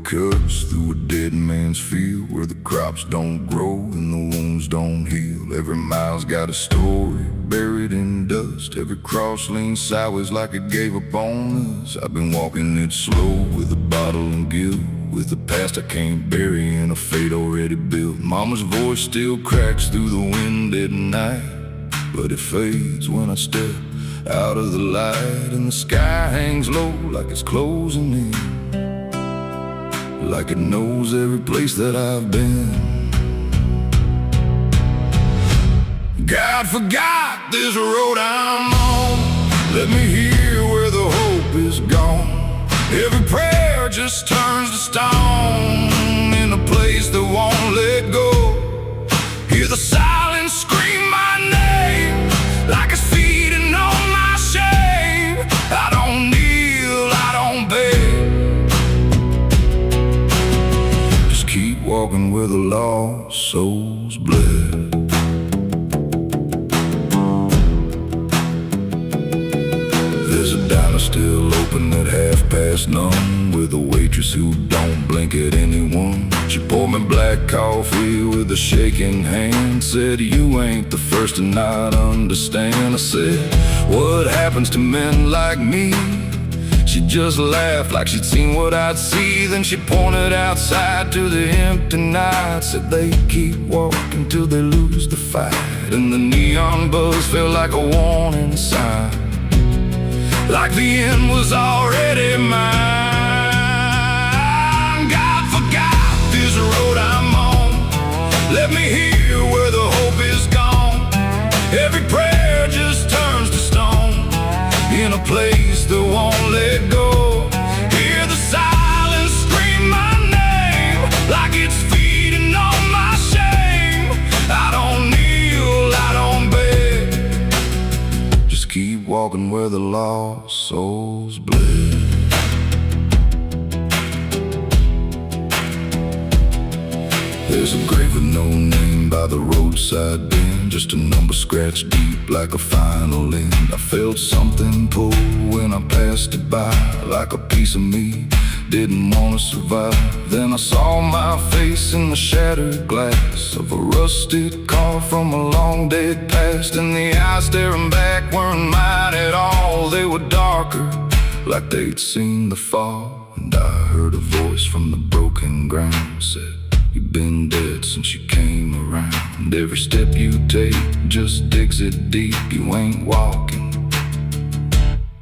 cuts through a dead man's field, where the crops don't grow and the wounds don't heal. Every mile's got a story buried in dust. Every cross leans sideways like it gave up on us. I've been walking it slow with a bottle and guilt, with the past I can't bury and a fate already built. Mama's voice still cracks through the wind at night, but it fades when I step out of the light. And the sky hangs low like it's closing in, like it knows every place that I've been. God forgot this road I'm on. Let me hear where the hope is gone. Every prayer just turns to stone in a place that won't let go. Hear the silence scream my name like it's feeding on my shame. I don't kneel, I don't beg, just keep walking where the lost souls bled. There's a diner still open at 9:30, with a waitress who don't blink at anyone. She poured me black coffee with a shaking hand, said, "You ain't the first to not understand." I said, "What happens to men like me?" She just laughed like she'd seen what I'd see. Then she pointed outside to the empty night, said, "They keep walking till they lose the fight." And the neon buzz felt like a warning sign, like the end was already mine. God forgot this road I'm on. Let me hear where the hope is gone. Every prayer just turns to stone in a place that won't let go. Hear the silence scream my name like it's feeding on my shame. I don't kneel, I don't beg, just keep walking where the lost souls bled. There's a grave with no name by the roadside bend, just a number scratched deep like a final end. I felt something pull when I passed it by, like a piece of me didn't want to survive. Then I saw my face in the shattered glass of a rusted car from a long dead past, and the eyes staring back weren't mine at all. They were darker, like they'd seen the fall. And I heard a voice from the broken ground, said, "You've been dead since you came around. Every step you take just digs it deep. You ain't walking,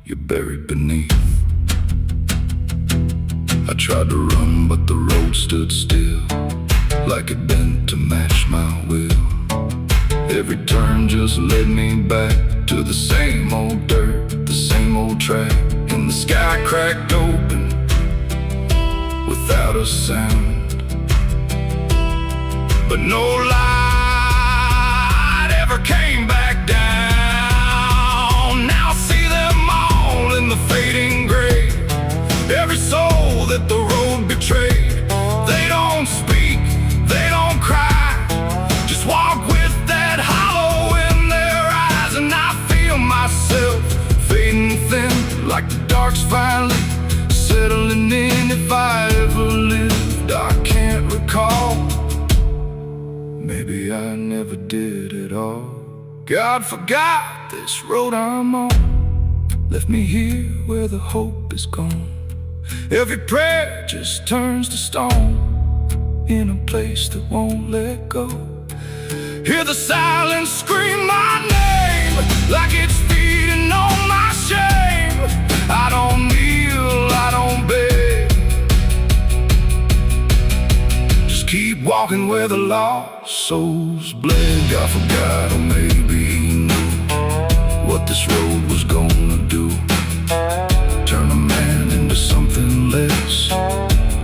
you're buried beneath." I tried to run, but the road stood still, like it bent to match my will. Every turn just led me back to the same old dirt, the same old track. And the sky cracked open without a sound, but no light ever came back down. Now I see them all in the fading gray. Every soul that the road betrayed. They don't speak, they don't cry, just walk with that hollow in their eyes. And I feel myself fading thin, like the dark's finally settling in. If I ever lived, I can't recall. Maybe I never did at all. God forgot this road I'm on. Left me here where the hope is gone. Every prayer just turns to stone in a place that won't let go. Hear the silence scream my name like it's feeding on my shame. I don't kneel, I don't beg, just keep walking where the lost souls bled. God forgot, or maybe he knew what this road was gonna do. Turn a man into something less,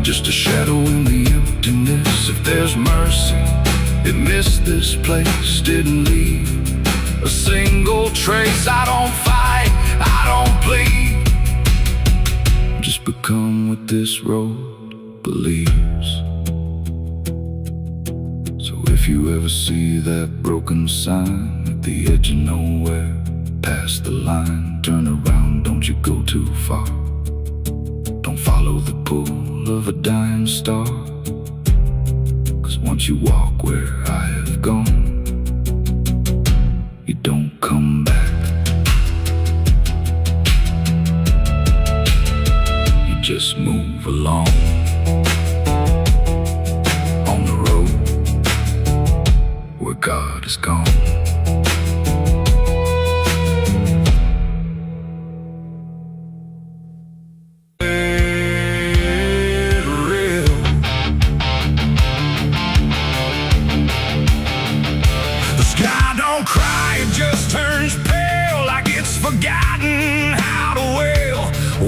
just a shadow in the emptiness. If there's mercy, it missed this place, didn't leave a single trace. I don't fight, I don't plead, just become what this road believes. So if you ever see that broken sign at the edge of nowhere, past the line, turn around, don't you go too far. Don't follow the pull of a dying star. 'Cause once you walk where I have gone, you don't come back. You just move along on the road where God is gone. Cry, it just turns pale like it's forgotten how to wail.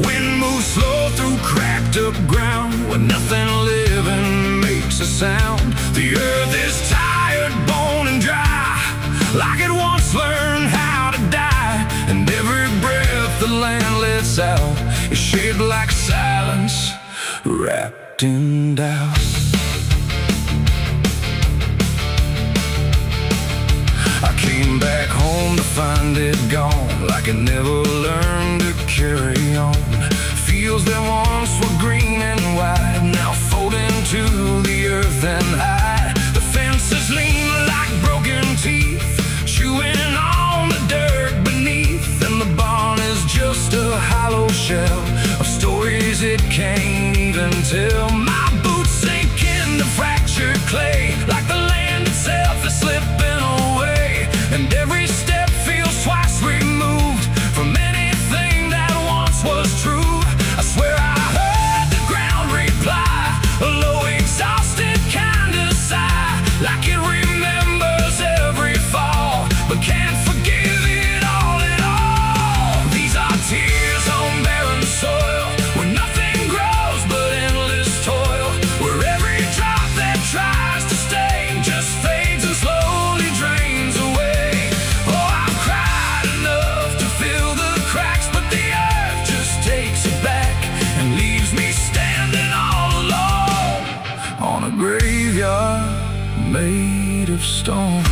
Wind moves slow through cracked up ground where nothing living makes a sound. The earth is tired, bone and dry, like it once learned how to die. And every breath the land lets out is shaped like silence wrapped in doubt. I came back home to find it gone, like it never learned to carry on. Fields that once were green and wide now fold into the earth and hide. The fences lean like broken teeth, chewing on the dirt beneath. And the barn is just a hollow shell of stories it can't even tell. My boots sink into fractured clay, like the land itself is slipping away. And every step feels twice removed from anything that once was true. I swear I heard the ground reply, a low exhausted kind of sigh, like it remembers every fall, but can't forgive it all at all. These are tears on barren soil, where nothing grows but endless toil, where every drop that tries to stay just fades and slowly drains away. Graveyard made of stone.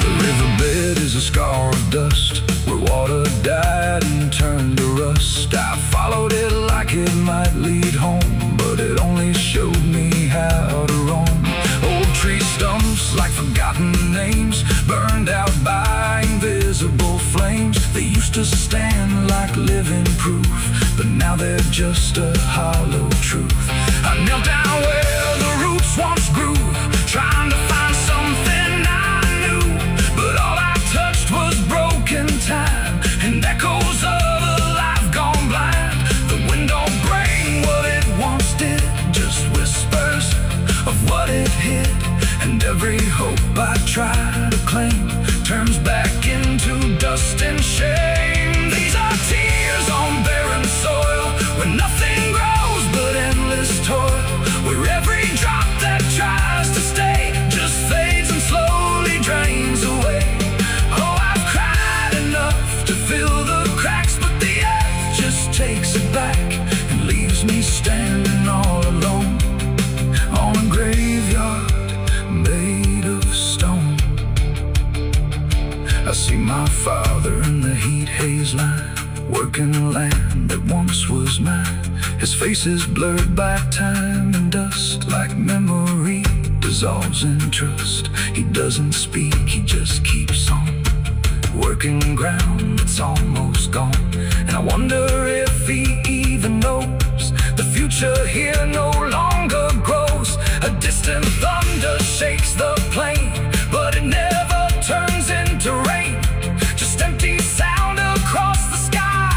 The riverbed is a scar of dust, where water died and turned to rust. I followed it like it might lead home, but it only showed me how to roam. Old tree stumps like forgotten names, burned out by invisible flames. They used to stand like living proof, but now they're just a hollow truth. I knelt down where the roots once grew, trying to find something I knew, but all I touched was broken time and echoes of a life gone blind. The wind don't bring what it once did, just whispers of what it hid. And every hope I try to claim turns back into dust and shame. These are tears on barren soil, where nothing grows but endless toil, where every drop that tries to stay just fades and slowly drains away. Oh, I've cried enough to fill the cracks, but the earth just takes it back and leaves me standing all alone on a graveyard made of stone. I see my father in the heat haze line, working land that once was mine. His face is blurred by time and dust, like memory dissolves in trust. He doesn't speak, he just keeps on working ground that's almost gone. And I wonder if he even knows the future here no longer grows. A distant thunder shakes the plain, but it never turns into rain. Just empty sound across the sky,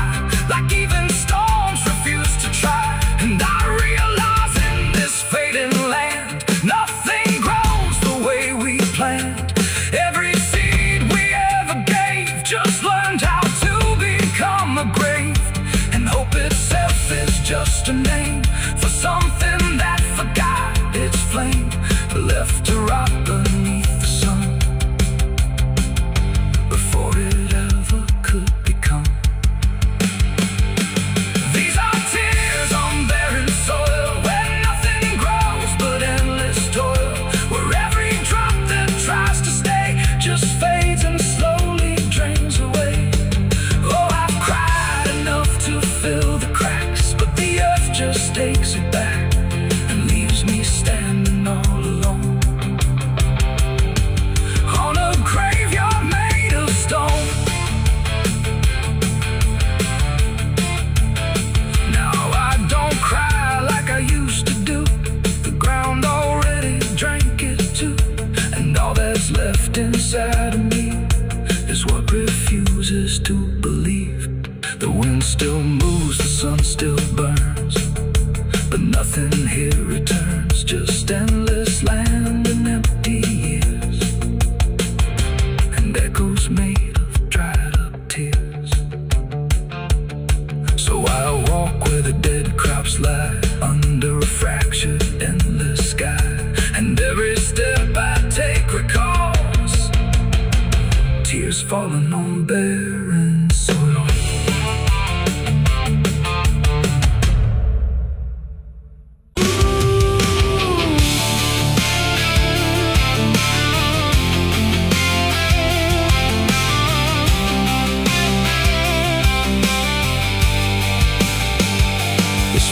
like even storms refuse to try. And I realize in this fading land, nothing grows the way we planned. Every seed we ever gave just learned how to become a grave. And hope itself is just a name for something that forgot its flame, left to rot beneath the sun before it ever could become. These are tears on barren soil, where nothing grows but endless toil, where every drop that tries to stay just fades and slowly drains away. Oh, I've cried takes it back and leaves me standing all alone on a graveyard made of stone. Now I don't cry like I used to do. The ground already drank it too, and all that's left inside of me is what refuses to believe. The wind still moves, the sun still burns, but nothing here returns, just endless land and empty years, and echoes made of dried up tears. So I walk where the dead crops lie, under a fractured endless sky, and every step I take recalls tears falling on barren soil.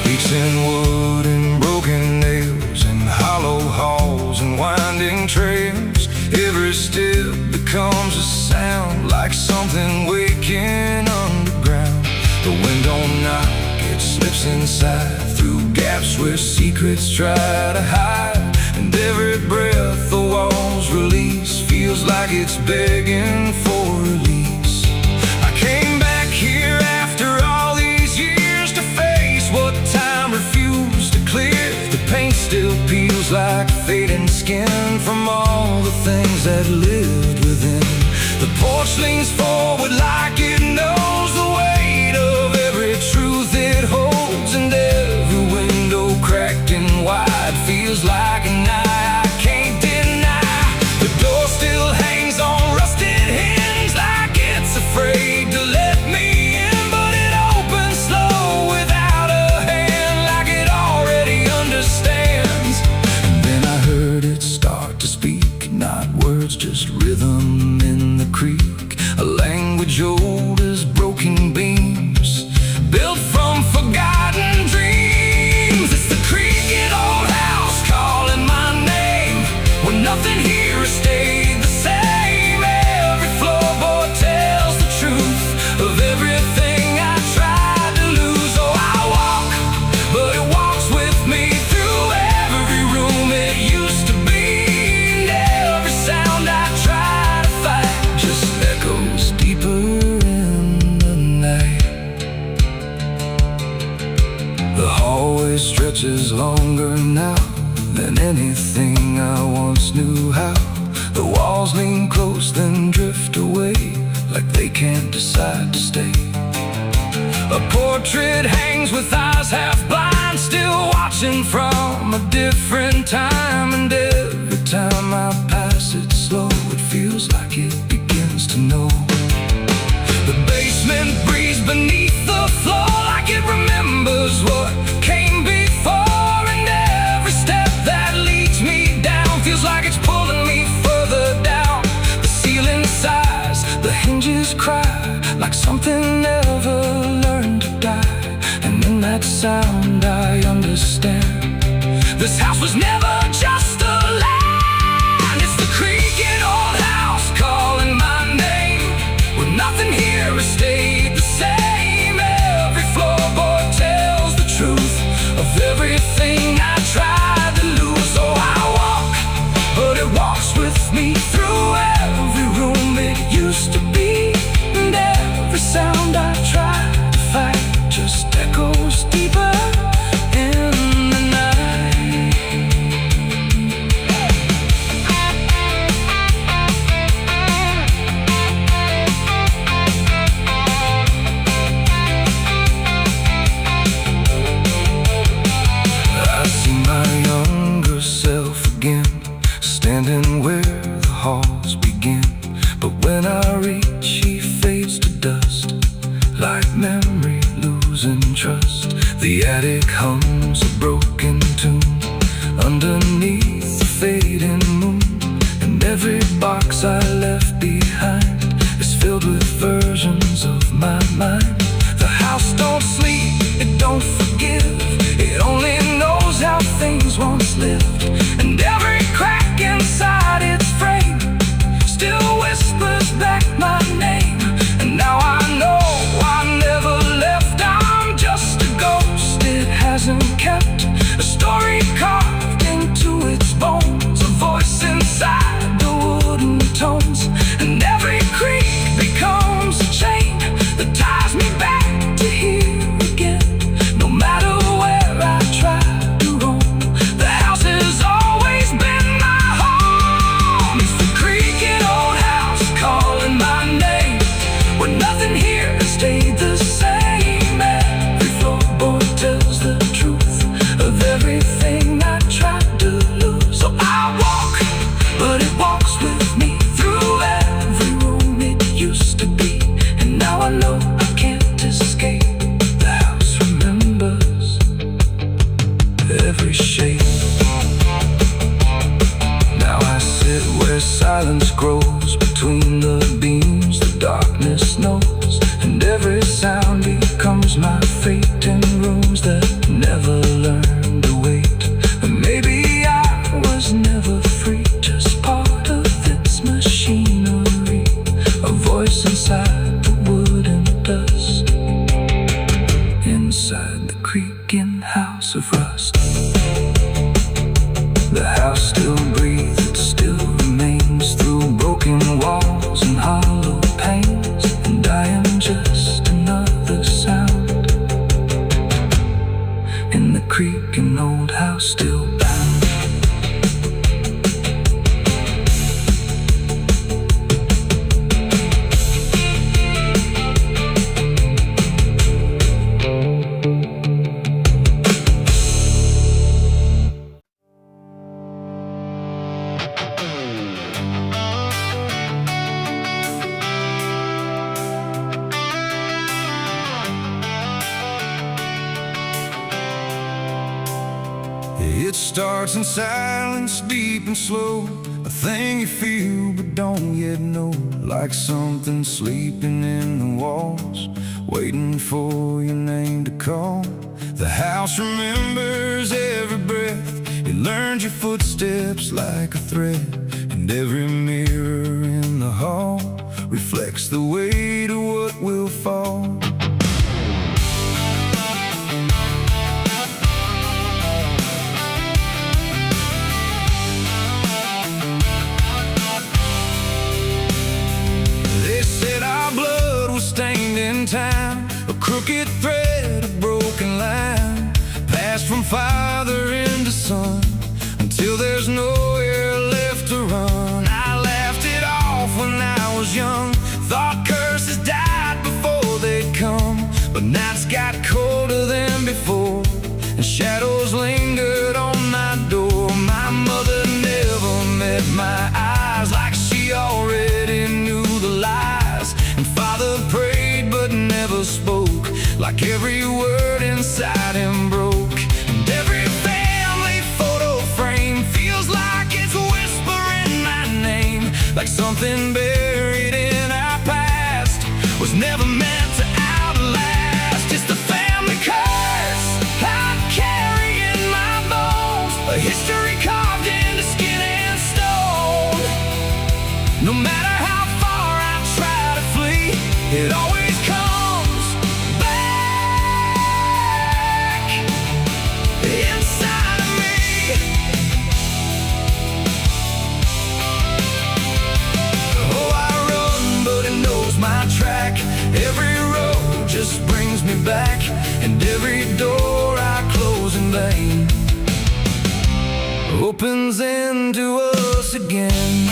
Speaks in wood and broken nails, and hollow halls and winding trails. Every step becomes a sound, like something waking underground. The wind don't knock, it slips inside, through gaps where secrets try to hide. And every breath the walls release feels like it's begging for release. I came back here after all these years to face what time refused to clear. The paint still peels like fading skin from all the things that lived within. The porch leans forward like it knows the weight of every truth it holds, and every window cracked and wide feels like an eye I can't deny. The door still hangs on rusted hinge like it's afraid to let me in, but it opens slow without a hand, like it already understands. And then I heard it start to speak, not words, just rhythm in the creek, a language old as broken beams, built from forgotten dreams. It's the creaking old house calling my name, when nothing here has stayed the same. Every floorboard tells the truth of everything I tried to lose. Oh, I walk, but it walks with me through every room it used to be, and every sound I try to fight just echoes deeper in the night. The hallway stretches longer now than anything I once knew how. The walls lean close then drift away, like they can't decide to stay. A portrait hangs with eyes half blind, still watching from a different time. And every time I pass it slow, it feels like it begins to know. The basement breathes beneath the floor, like it remembers what came before. And every step that leads me down feels like it's pulling me further down. The ceiling sighs, the hinges cry, like something never learned to die. And in that sound I understand, this house was never just a land. It's the creaking old house calling my name, where nothing here has stayed the same. Every floorboard tells the truth of everything I tried to lose. Oh, I walk, but it walks with me through every room it used to be, and every sound I try to fight just echoes deeper in the night. I see my younger self again, standing where the halls begin. But when I reach, he fades to dust, like memory losing trust. The attic hums a broken tune underneath the fading moon, and every box I left behind is filled with versions of my mind. The house don't sleep, it don't forgive, it only and kept, a story carved into its bones, a voice inside the wooden tones. And every creak becomes a chain that ties me back to here again. No matter where I try to roam, the house has always been my home. It's the creaking old house calling my name, when nothing here has stayed the same. Every floorboard tells the truth of everything I tried to lose. So I walk, but it walks with me through every room it used to be. And now I know I can't escape. The house remembers every shape. Now I sit where silence grows between the beams, the darkness knows, and every sound becomes my fate in rooms that never learned to wait. And maybe I was never free, just part of its machinery, a voice inside the wood and dust, inside the creaking house of rust. The house still breathes, it still remains through broken walls and hollow panes. And I am just another sound in the creaking old house still bound. It starts in silence, deep and slow, a thing you feel but don't yet know. Like something sleeping in the walls, waiting for your name to call. The house remembers every breath, it learns your footsteps like a thread. And every mirror in the hall reflects the weight of what will fall. Stained in time, a crooked thread, a broken line, passed from father into son, until there's nowhere left to run. I laughed it off when I was young, thought curses died before they'd come. But nights got colder than before, and shadows lingered on my door. My mother never met my eyes, like she already knew the lies. And father prayed but never spoke, like every word inside him broke. And every family photo frame feels like it's whispering my name, like something buried in our past was never meant to outlast. It's the family curse I carry in my bones, a history carved into skin and stone. No matter how far I try to flee, it always comes back inside of me. Oh, I run, but it knows my track. Every road just brings me back, and every door I close in vain opens into us again.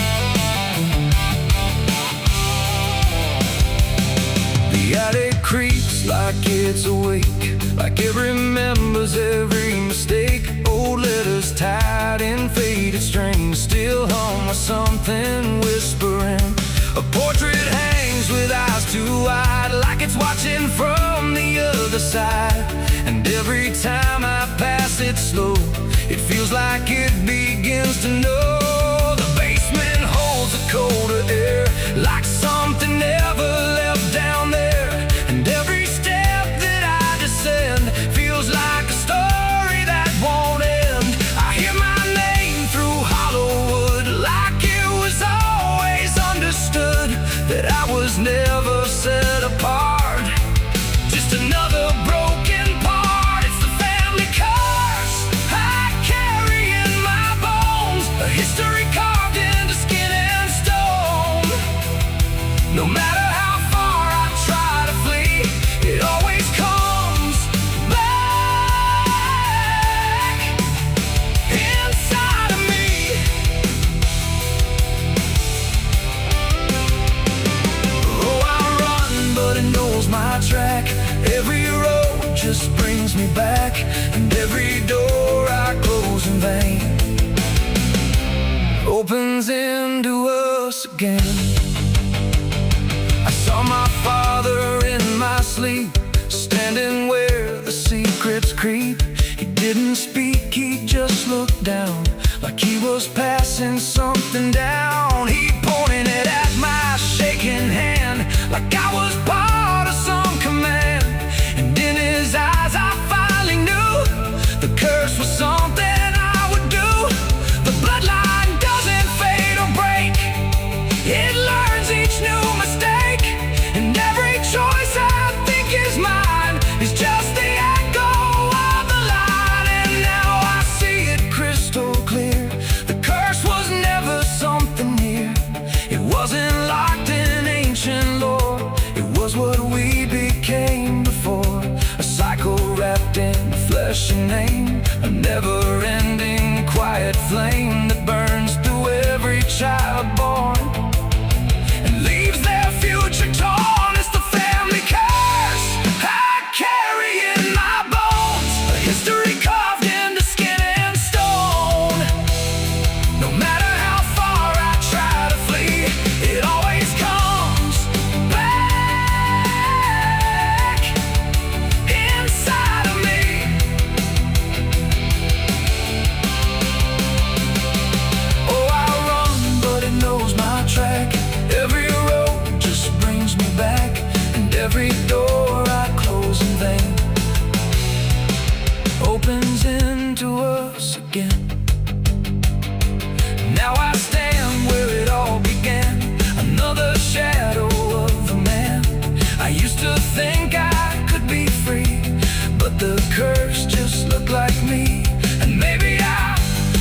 The attic creaks like it's awake, like it remembers every mistake. Old letters tied in faded strings still hum with something whispering. A portrait hangs with eyes too wide, like it's watching from the other side. And every time I pass it slow, it feels like it begins to know. The basement holds a colder air, like something never left down there. And every step that I descend feels like a story that won't end. I hear my name through Hollywood, like it was always understood that I was never set apart, just another broken part. It's the family code. vain opens into us again. I saw my father in my sleep, standing where the secrets creep. He didn't speak, he just looked down, like he was passing something down. He pointed it at my shaking hand, like I was part of some command. And in his eyes I finally knew the curse was something I would do. The bloodline doesn't fade or break, it learns each new mistake. And every choice I think is mine is just the echo of the line. And now I see it crystal clear, the curse was never something near. It wasn't locked in ancient lore, it was what we became before. A cycle wrapped in flesh and name, a never-ending quiet flame that burns through every child born and leaves their future torn. It's the family curse I carry in my bones, a history carved into skin and stone. No matter how far I try to flee, it always comes back inside of me. Oh, I run, but it knows my track. Every road just brings me back, and every door I close in vain opens into us again. Now I stand where it all began, another shadow of a man. I used to think I could be free, but the curse just looked like me. And maybe I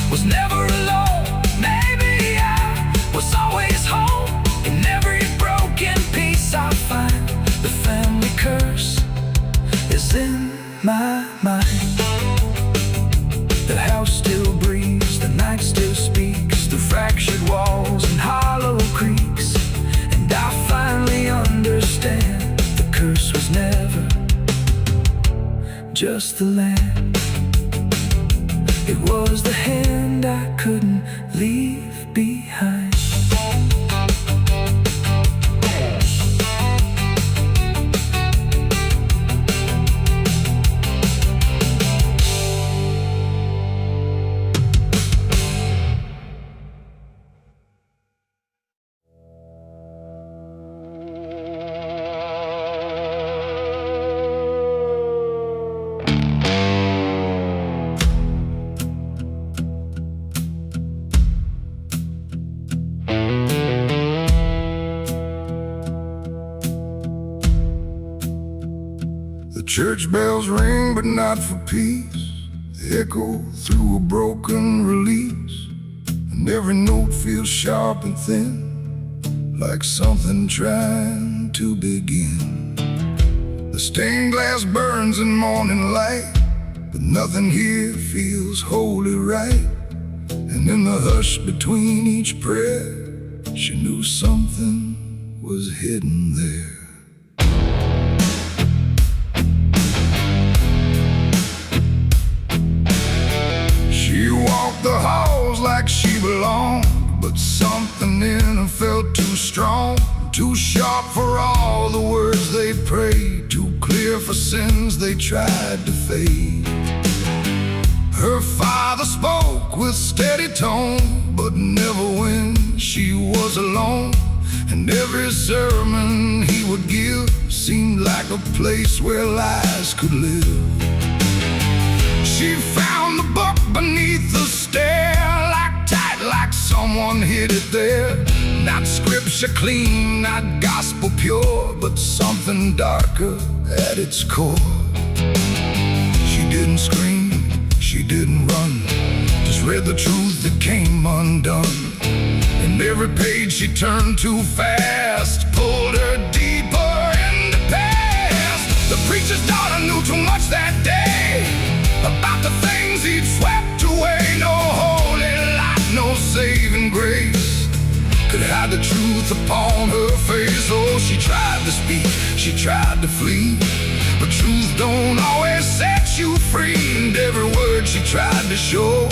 was never alone, maybe I was always home. In every broken piece I find, the family curse is in my mind. The house still breathes, the night still speaks through fractured walls and hollow creaks. And I finally understand, the curse was never just the land. It was the hand I couldn't leave behind. The church bells ring, but not for peace. They echo through a broken release, and every note feels sharp and thin, like something trying to begin. The stained glass burns in morning light, but nothing here feels wholly right. And in the hush between each prayer, she knew something was hidden there. She walked the halls like she belonged, but something in her felt too strong, too sharp for all the words they prayed, too clear for sins they tried to fade. Her father spoke with steady tone, but never when she was alone. And every sermon he would give seemed like a place where lies could live. She found the book beneath the stair, locked tight like someone hid it there. Not scripture clean, not gospel pure, but something darker at its core. She didn't scream, she didn't run, just read the truth that came undone. And every page she turned too fast pulled her deeper into past. The preacher's daughter knew too much that day about the things he'd swept away. No holy light, no saving grace could hide the truth upon her face. Oh, she tried to speak, she tried to flee, but truth don't always set you free. And every word she tried to show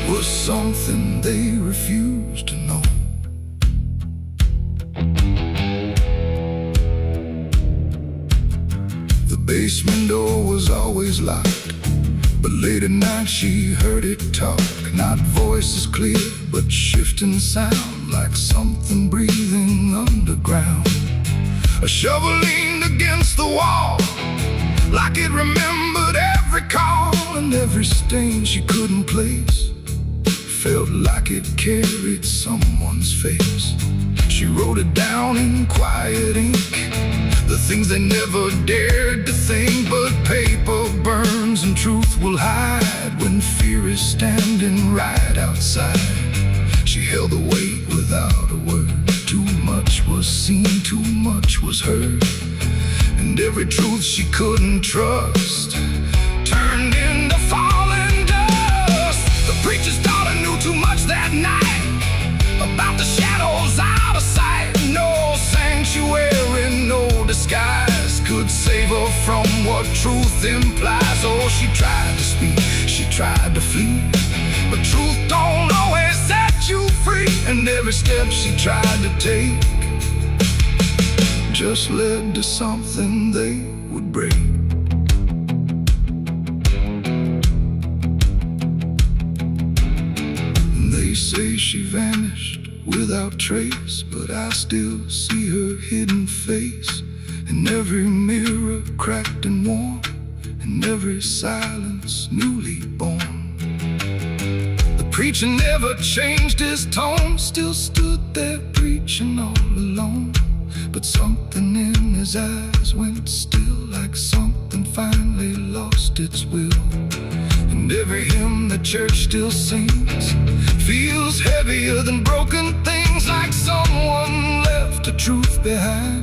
was something they refused to know. The basement door was always locked, but late at night she heard it talk. Not voices clear, but shifting sound, like something breathing underground. A shovel leaned against the wall, like it remembered every call, and every stain she couldn't place felt like it carried someone's face. She wrote it down in quiet ink, the things they never dared to think. But paper burns and truth will hide when fear is standing right outside. She held the weight without a word. Too much was seen, too much was heard, and every truth she couldn't trust turned into falling dust. The preacher's daughter knew too much that night about the shadows out of sight. No sanctuary, no disguise could save her from what truth implies. Oh, she tried to speak, she tried to flee, but truth don't always set you free. And every step she tried to take just led to something they would break. They say she vanished without trace, but I still see her hidden face in every mirror cracked and worn, in every silence newly born. The preacher never changed his tone, still stood there preaching all alone. But something in his eyes went still, like something finally lost its will. And every hymn the church still sings feels heavier than broken things, like someone left a truth behind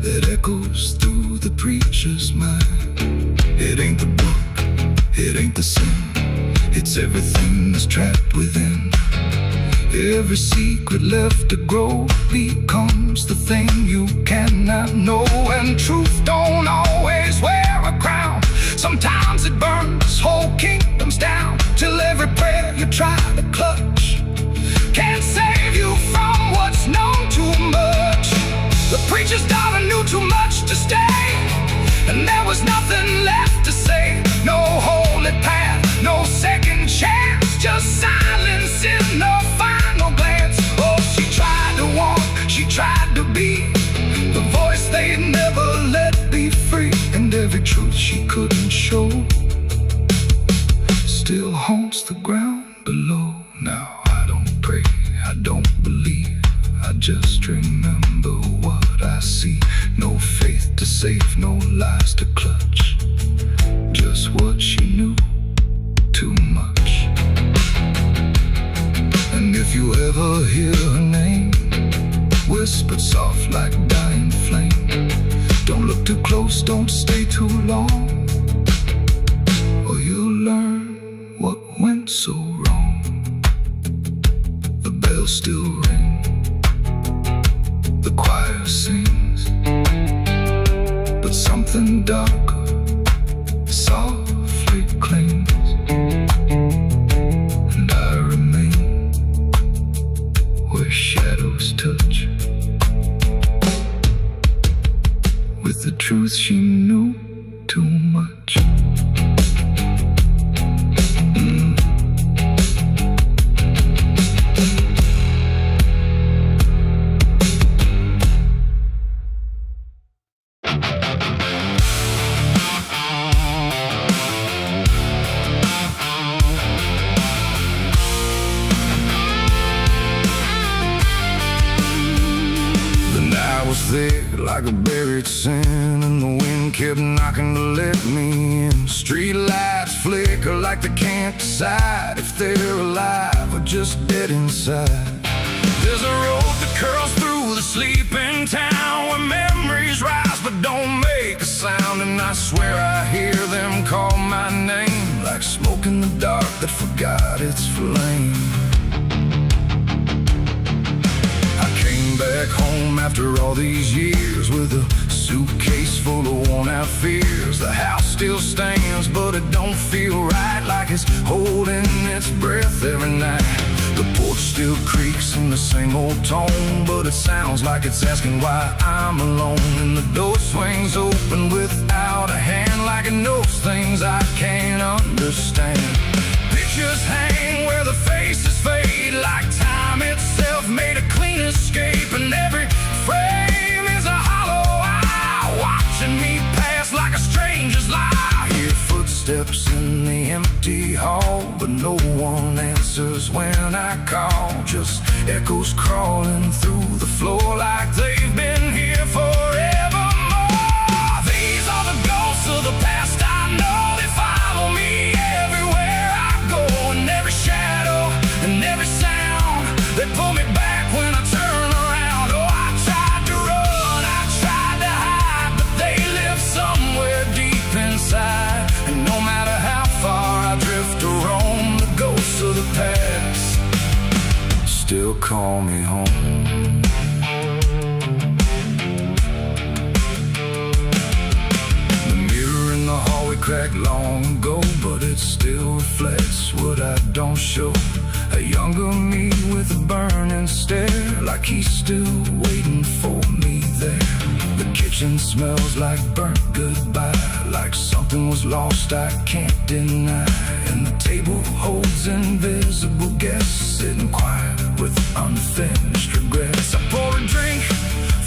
that echoes through the preacher's mind. It ain't the book, it ain't the sin, it's everything that's trapped within. Every secret left to grow becomes the thing you cannot know. And truth don't always wear a crown, sometimes it burns whole kingdoms down, till every prayer you try to clutch can't save you from what's known too much. The preacher's daughter knew too much to stay, and there was nothing left to say. No holy path, no second chance, just silence in the final glance. Oh, she tried to walk, she tried to be the voice they never let be free. And every truth she couldn't show still haunts the ground below. Now I don't pray, I don't believe, I just remember what I see. No faith to save, no lies to clutch, just what she knew, too much. And if you ever hear her name whispered soft like dying flame, don't look too close, don't stay too long, or you'll learn what went so wrong. The bells still ring, the choir sings, but something darker softly clings, and I remain where shadows touch with the truth she knew too much. Thick like a buried sin, and the wind kept knocking to let me in. Street lights flicker like they can't decide if they're alive or just dead inside. There's a road that curls through the sleeping town, where memories rise but don't make a sound. And I swear I hear them call my name, like smoke in the dark that forgot its flame. Back home after all these years, with a suitcase full of worn out fears. The house still stands, but it don't feel right, like it's holding its breath every night. The porch still creaks in the same old tone, but it sounds like it's asking why I'm alone. And the door swings open without a hand, like it knows things I can't understand. Pictures hang where the faces fade, like time itself made a clean escape. And every frame is a hollow eye, watching me pass like a stranger's lie. I hear footsteps in the empty hall, but no one answers when I call. Just echoes crawling through the floor like they've been here forevermore. These are the ghosts of the past, I know they follow me everywhere I go. And every shadow and every sound, they pull me back when I turn around. Oh, I tried to run, I tried to hide, but they live somewhere deep inside. And no matter how far I drift or roam, the ghosts of the past still call me home. The mirror in the hallway cracked long ago, but it still reflects what I don't show. A younger me with a burning stare, like he's still waiting for me there. The kitchen smells like burnt goodbye, like something was lost I can't deny. And the table holds invisible guests, sitting quiet with unfinished regrets. I pour a drink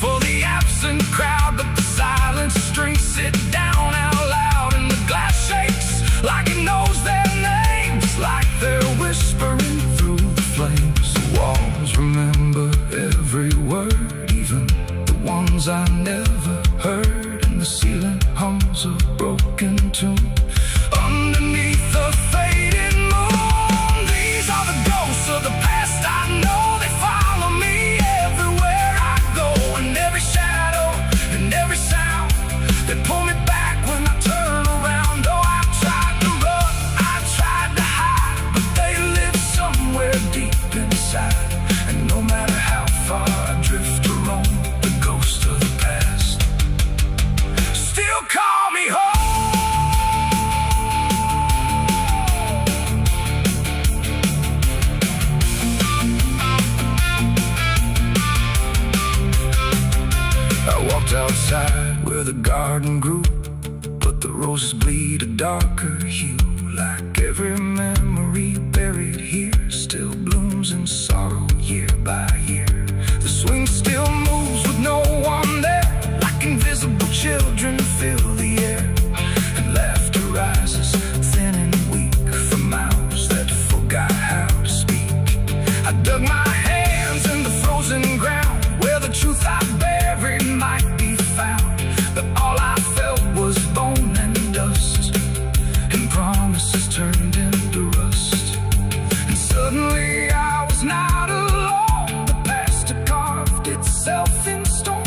for the absent crowd, but the silence drinks sit down out loud. And the glass shakes like it knows their names, like they're whispering through the flames. The walls remember every word, even the ones I never heard. And the ceiling hums a broken tune underneath the fading moon. These are the ghosts of the past, I know they follow me everywhere I go. And every shadow and every sound, they pull me back when I turn around. Oh, I tried to run, I tried to hide, but they live somewhere deep inside. And no matter how far I drift or roam, the ghosts of the past still call me home. I walked outside where the garden grew, but the roses bleed a darker hue. Like every memory buried here still blooms in sorrow year by year. The swing still moves with no one there, like invisible children fill the air. And laughter rises thin and weak from mouths that forgot how to speak. I dug my hands in the frozen ground where the truth I buried might be found. But all I felt was bone and dust, and promises turned into rust. And suddenly I was not alone. The past had carved itself in stone.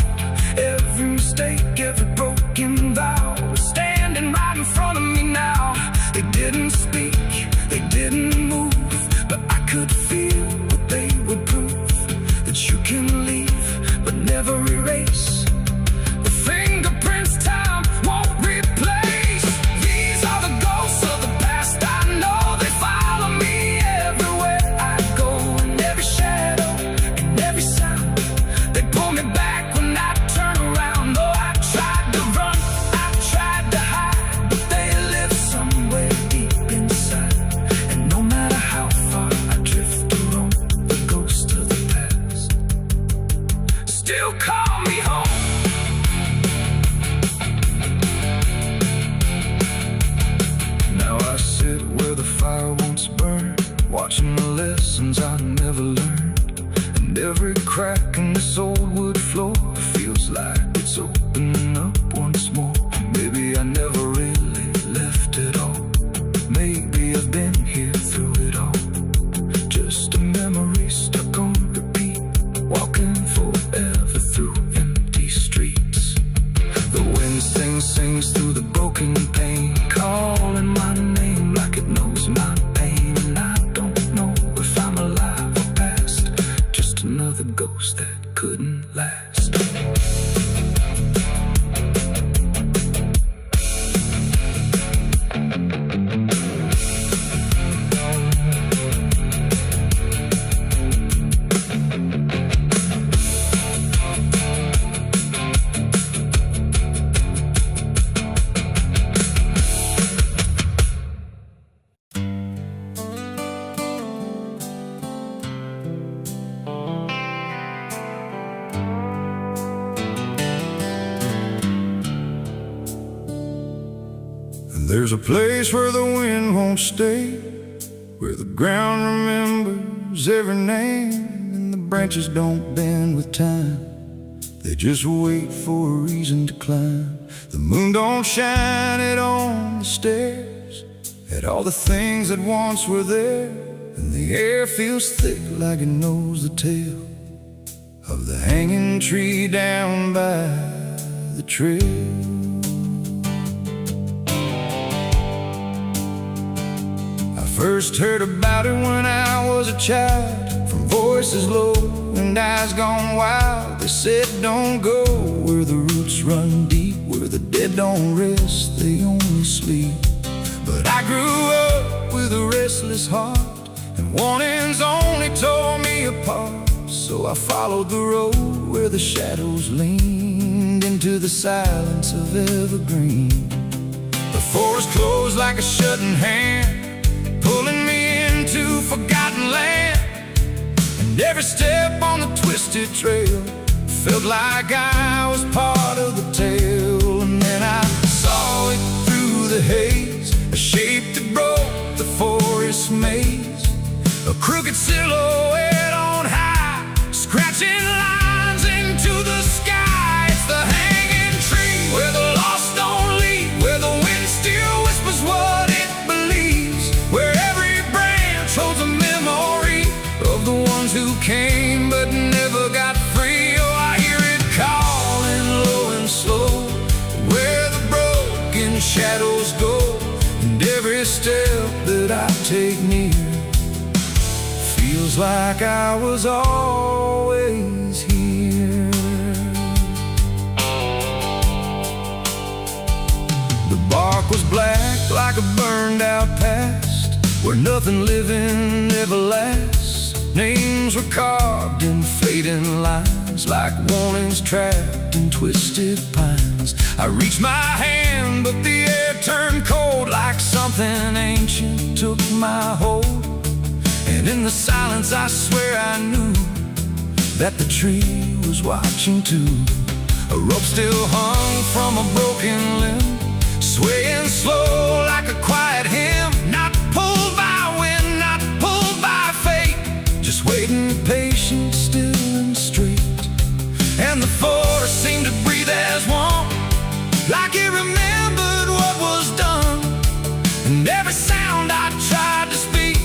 Every mistake, every broken vow was standing right in front of me now. They didn't speak, they didn't move, but I could feel what they would prove. That you can leave, but never erase the fingerprints time won't replace. These are the ghosts of the past, I know they follow me everywhere I go. And every shadow and every sound, they pull me back when I turn around. Oh, I tried to run, I tried to hide, but they live somewhere deep inside. And no matter how far I drift or roam, the ghosts of the past still call me home. Now I sit where the fire once burned, watching the lessons I never learned. And every crack in this old wood floor feels like it's opening up once more. Maybe I never really left it all. Maybe I've been here through it all. Just a memory stuck on repeat, walking forever through empty streets. The wind sings through the broken pane, calling my name like it knows my pain. And I don't know if I'm alive or past, just another ghost that couldn't last. There's a place where the wind won't stay, where the ground remembers every name, and the branches don't bend with time. They just wait for a reason to climb. The moon don't shine it on the stairs, at all the things that once were there, and the air feels thick like it knows the tale of the hanging tree down by the trail. First heard about it when I was a child, from voices low and eyes gone wild. They said don't go where the roots run deep, where the dead don't rest, they only sleep. But I grew up with a restless heart, and warnings only tore me apart. So I followed the road where the shadows leaned into the silence of evergreen. The forest closed like a shutting hand, pulling me into forgotten land. And every step on the twisted trail felt like I was part of the tale. And then I saw it through the haze, a shape that broke the forest maze, a crooked silhouette on high, scratching lines into the sky. It's the hanging tree where the lost don't leave, where the wind still whispers what it believes, where every branch holds a memory of the ones who came but never got free. Oh, I hear it calling low and slow, where the broken shadows go, and every step that I take near feels like I was always here. The bark was black like a burned out past, where nothing living ever lasts. Names were carved in fading lines, like warnings trapped in twisted pines. I reached my hand, but the air turned cold, like something ancient took my hold. And in the silence I swear I knew that the tree was watching too. A rope still hung from a broken limb, swaying slow like a quiet hymn, not pulled by wind, not pulled by fate, just waiting patient, still and straight. And the forest seemed to breathe as one, like it remembered what was done. And every sound I tried to speak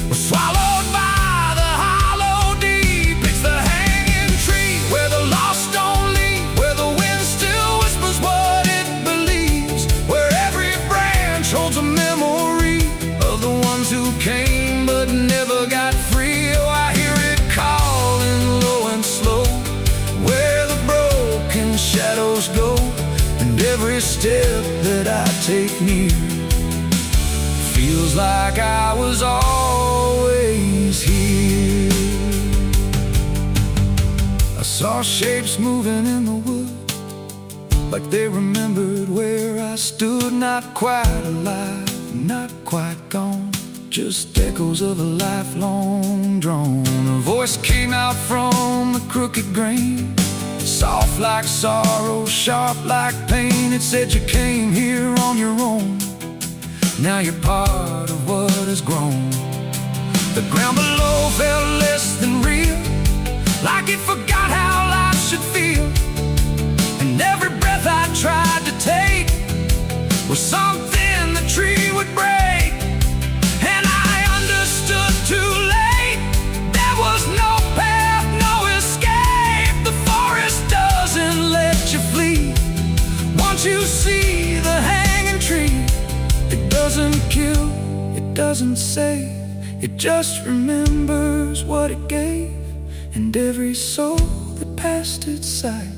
was swallowed by the hollow deep. It's the hanging tree where the lost don't leave, where the wind still whispers what it believes, where every branch holds a memory of the ones who came but never got free. Oh, I hear it calling low and slow, where the broken shadows go, and every step that I take near feels like I was always here. I saw shapes moving in the wood, like they remembered where I stood. Not quite alive, not quite gone, just echoes of a lifelong drone. A voice came out from the crooked grain, soft like sorrow, sharp like pain. It said you came here on your own, now you're part of what has grown. The ground below felt less than real, like it forgot how life should feel. And every breath I tried to take was something the tree would break. And I understood too late, there was no path, no escape. The forest doesn't let you flee. Once you see the hanging tree, it doesn't kill, it doesn't save, it just remembers what it gave. And every soul that passed its sight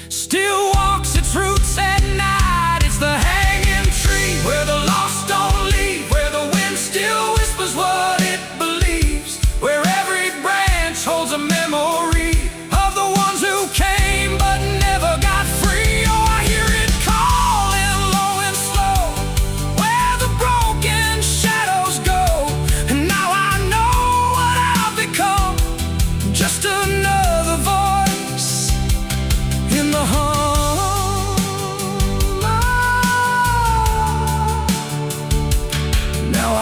still walks its roots at night. It's the hanging tree where the lost don't leave, where the wind still whispers what it believes, where every branch holds a memory of the ones who came but never got free. Oh, I hear it calling low and slow, where the broken shadows go. And now I know what I've become, just another voice in the hum.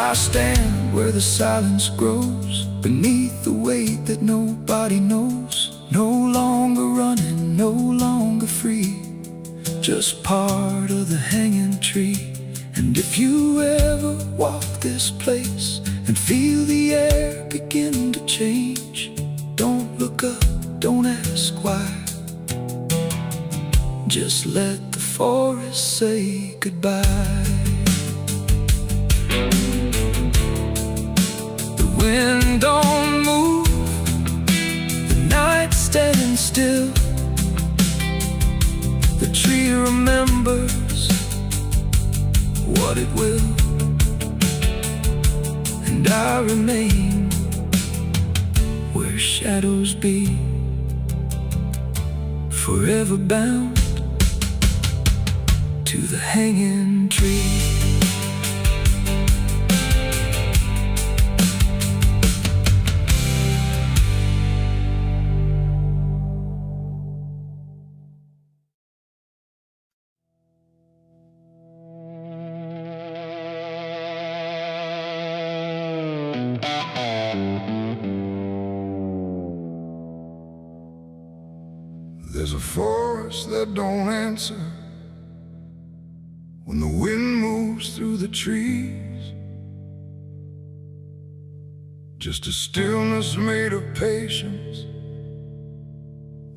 I stand where the silence grows, beneath the weight that nobody knows. No longer running, no longer free, just part of the hanging tree. And if you ever walk this place and feel the air begin to change, don't look up, don't ask why. Just let the forest say goodbye. The wind don't move, the night's standing still. The tree remembers what it will, and I remain where shadows be, forever bound to the hanging tree. There's a forest that don't answer when the wind moves through the trees. Just a stillness made of patience,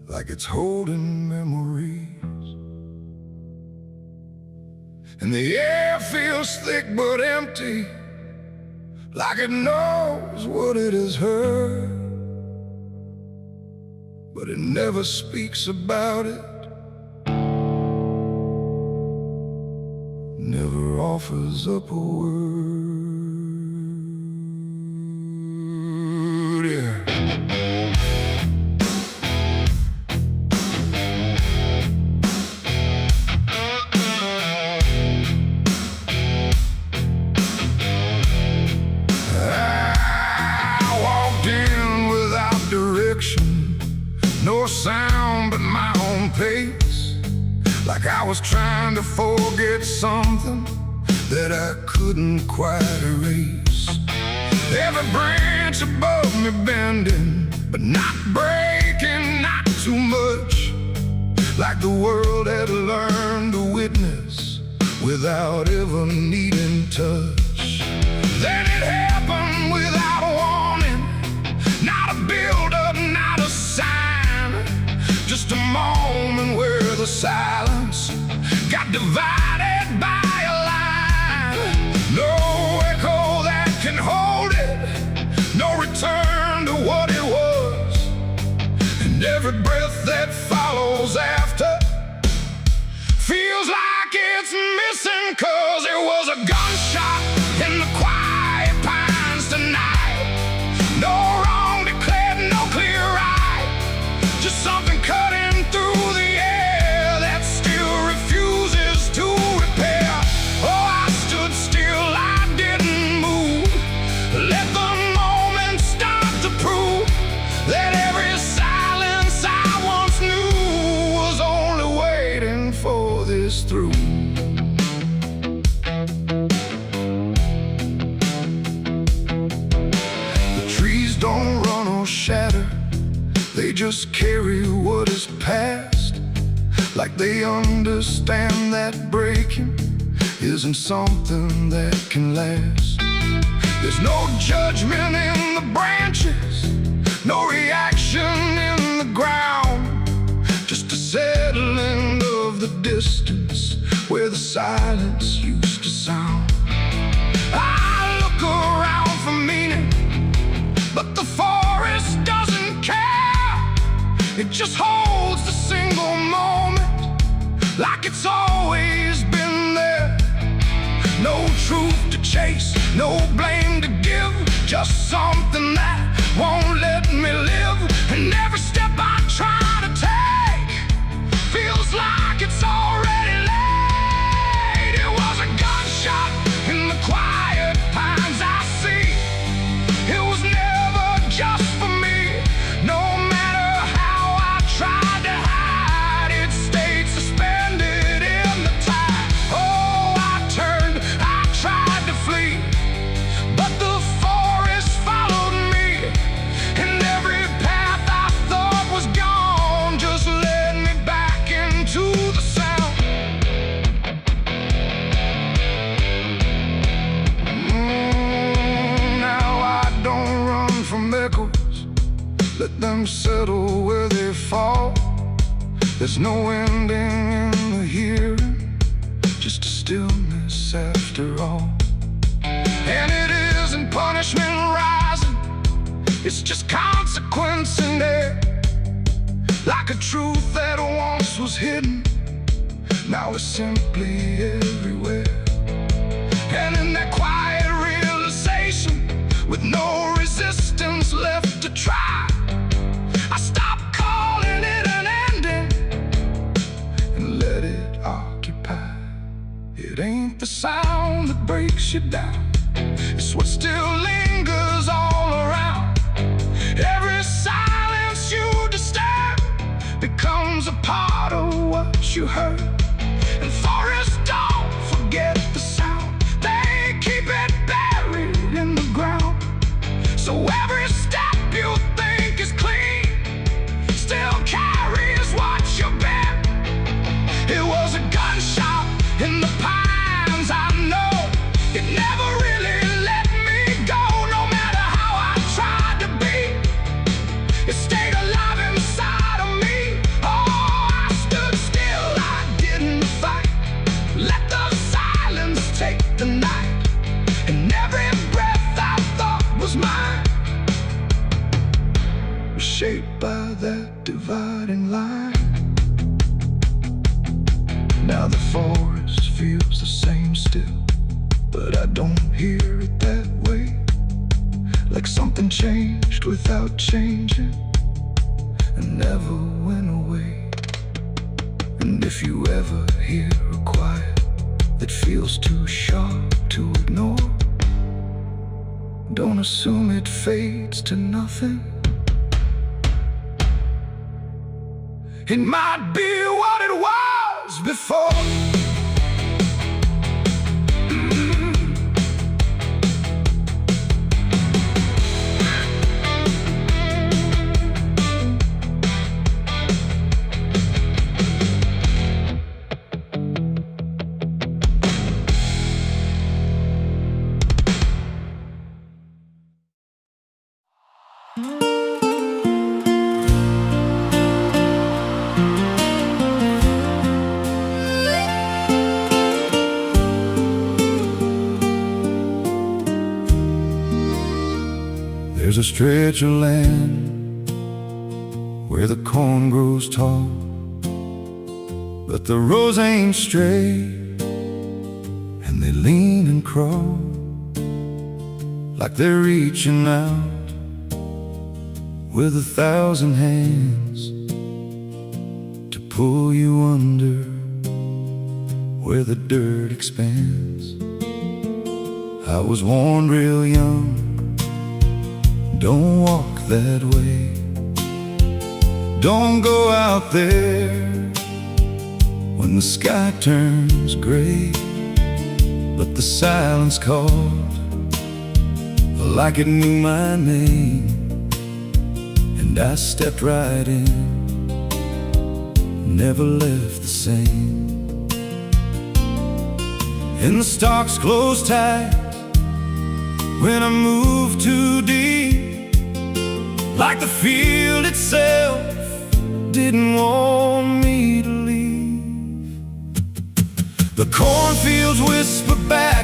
like it's holding memories. And the air feels thick but empty, like it knows what it has heard, but it never speaks about it, never offers up a word. Yeah. I walked in without direction, no sound but my own pace, like I was trying to forget something that I couldn't quite erase. Every branch above me bending, but not breaking, not too much, like the world had learned to witness without ever needing touch. Then it happened without warning, not a build-up, not a sign, just a moment where the silence got divided by a line. No echo that can hold it, no return to what it was, and every breath that follows after feels like it's missing, 'cause it was a gunshot in the quiet pines tonight. No wrong declared, no clear right, just something cutting through the air that still refuses to repair. Oh, I stood still, I didn't move, let the moment start to prove that every silence I once knew was only waiting for this through. The trees don't run or shatter, they just carry what is past, like they understand that breaking isn't something that can last. There's no judgment in the branches, no reaction in the ground, just a settling of the distance where the silence used to sound. I look around for meaning, but the forest doesn't care. It just holds the single moment like it's always been there. No truth to chase, no blame to give, just something that won't let me live. And every step I try to take feels like it's already late. It was a gunshot in the quiet pines I see. It was never just for me. No matter how I tried to hide, it stayed suspended in the tide. Oh, I turned, I tried to flee, There's no ending in the hearing, just a stillness after all. And it isn't punishment rising, it's just consequence in there. Like a truth that once was hidden, now is simply everywhere. And in that quiet realization, with no resistance left to try, I stopped calling it an ending and let it occupy. It ain't the sound that breaks you down, it's what still lingers all around. Every silence you disturb becomes a part of what you heard. And forests don't forget the sound, they keep it buried in the ground. So every step you think is clean still carries what you bear. It was a gunshot in the pines, I know. It never really let me go, no matter how I tried to be. It stayed alive inside of me. Oh, I stood still, I didn't fight. Let the silence take the night, and every breath I thought was mine was shaped by that dividing line. Now the forest feels the same still, but I don't hear it that way. Like something changed without changing and never went away. And if you ever hear a quiet that feels too sharp to ignore, don't assume it fades to nothing. It might be what it was before. There's a stretch of land where the corn grows tall, but the rows ain't straight, and they lean and crawl like they're reaching out with 1,000 hands to pull you under where the dirt expands. I was warned real young, don't walk that way, don't go out there when the sky turns gray. But the silence called like it knew my name, and I stepped right in, never left the same. And the stalks closed tight when I moved too deep, like the field itself didn't want me to leave. The cornfields whisper back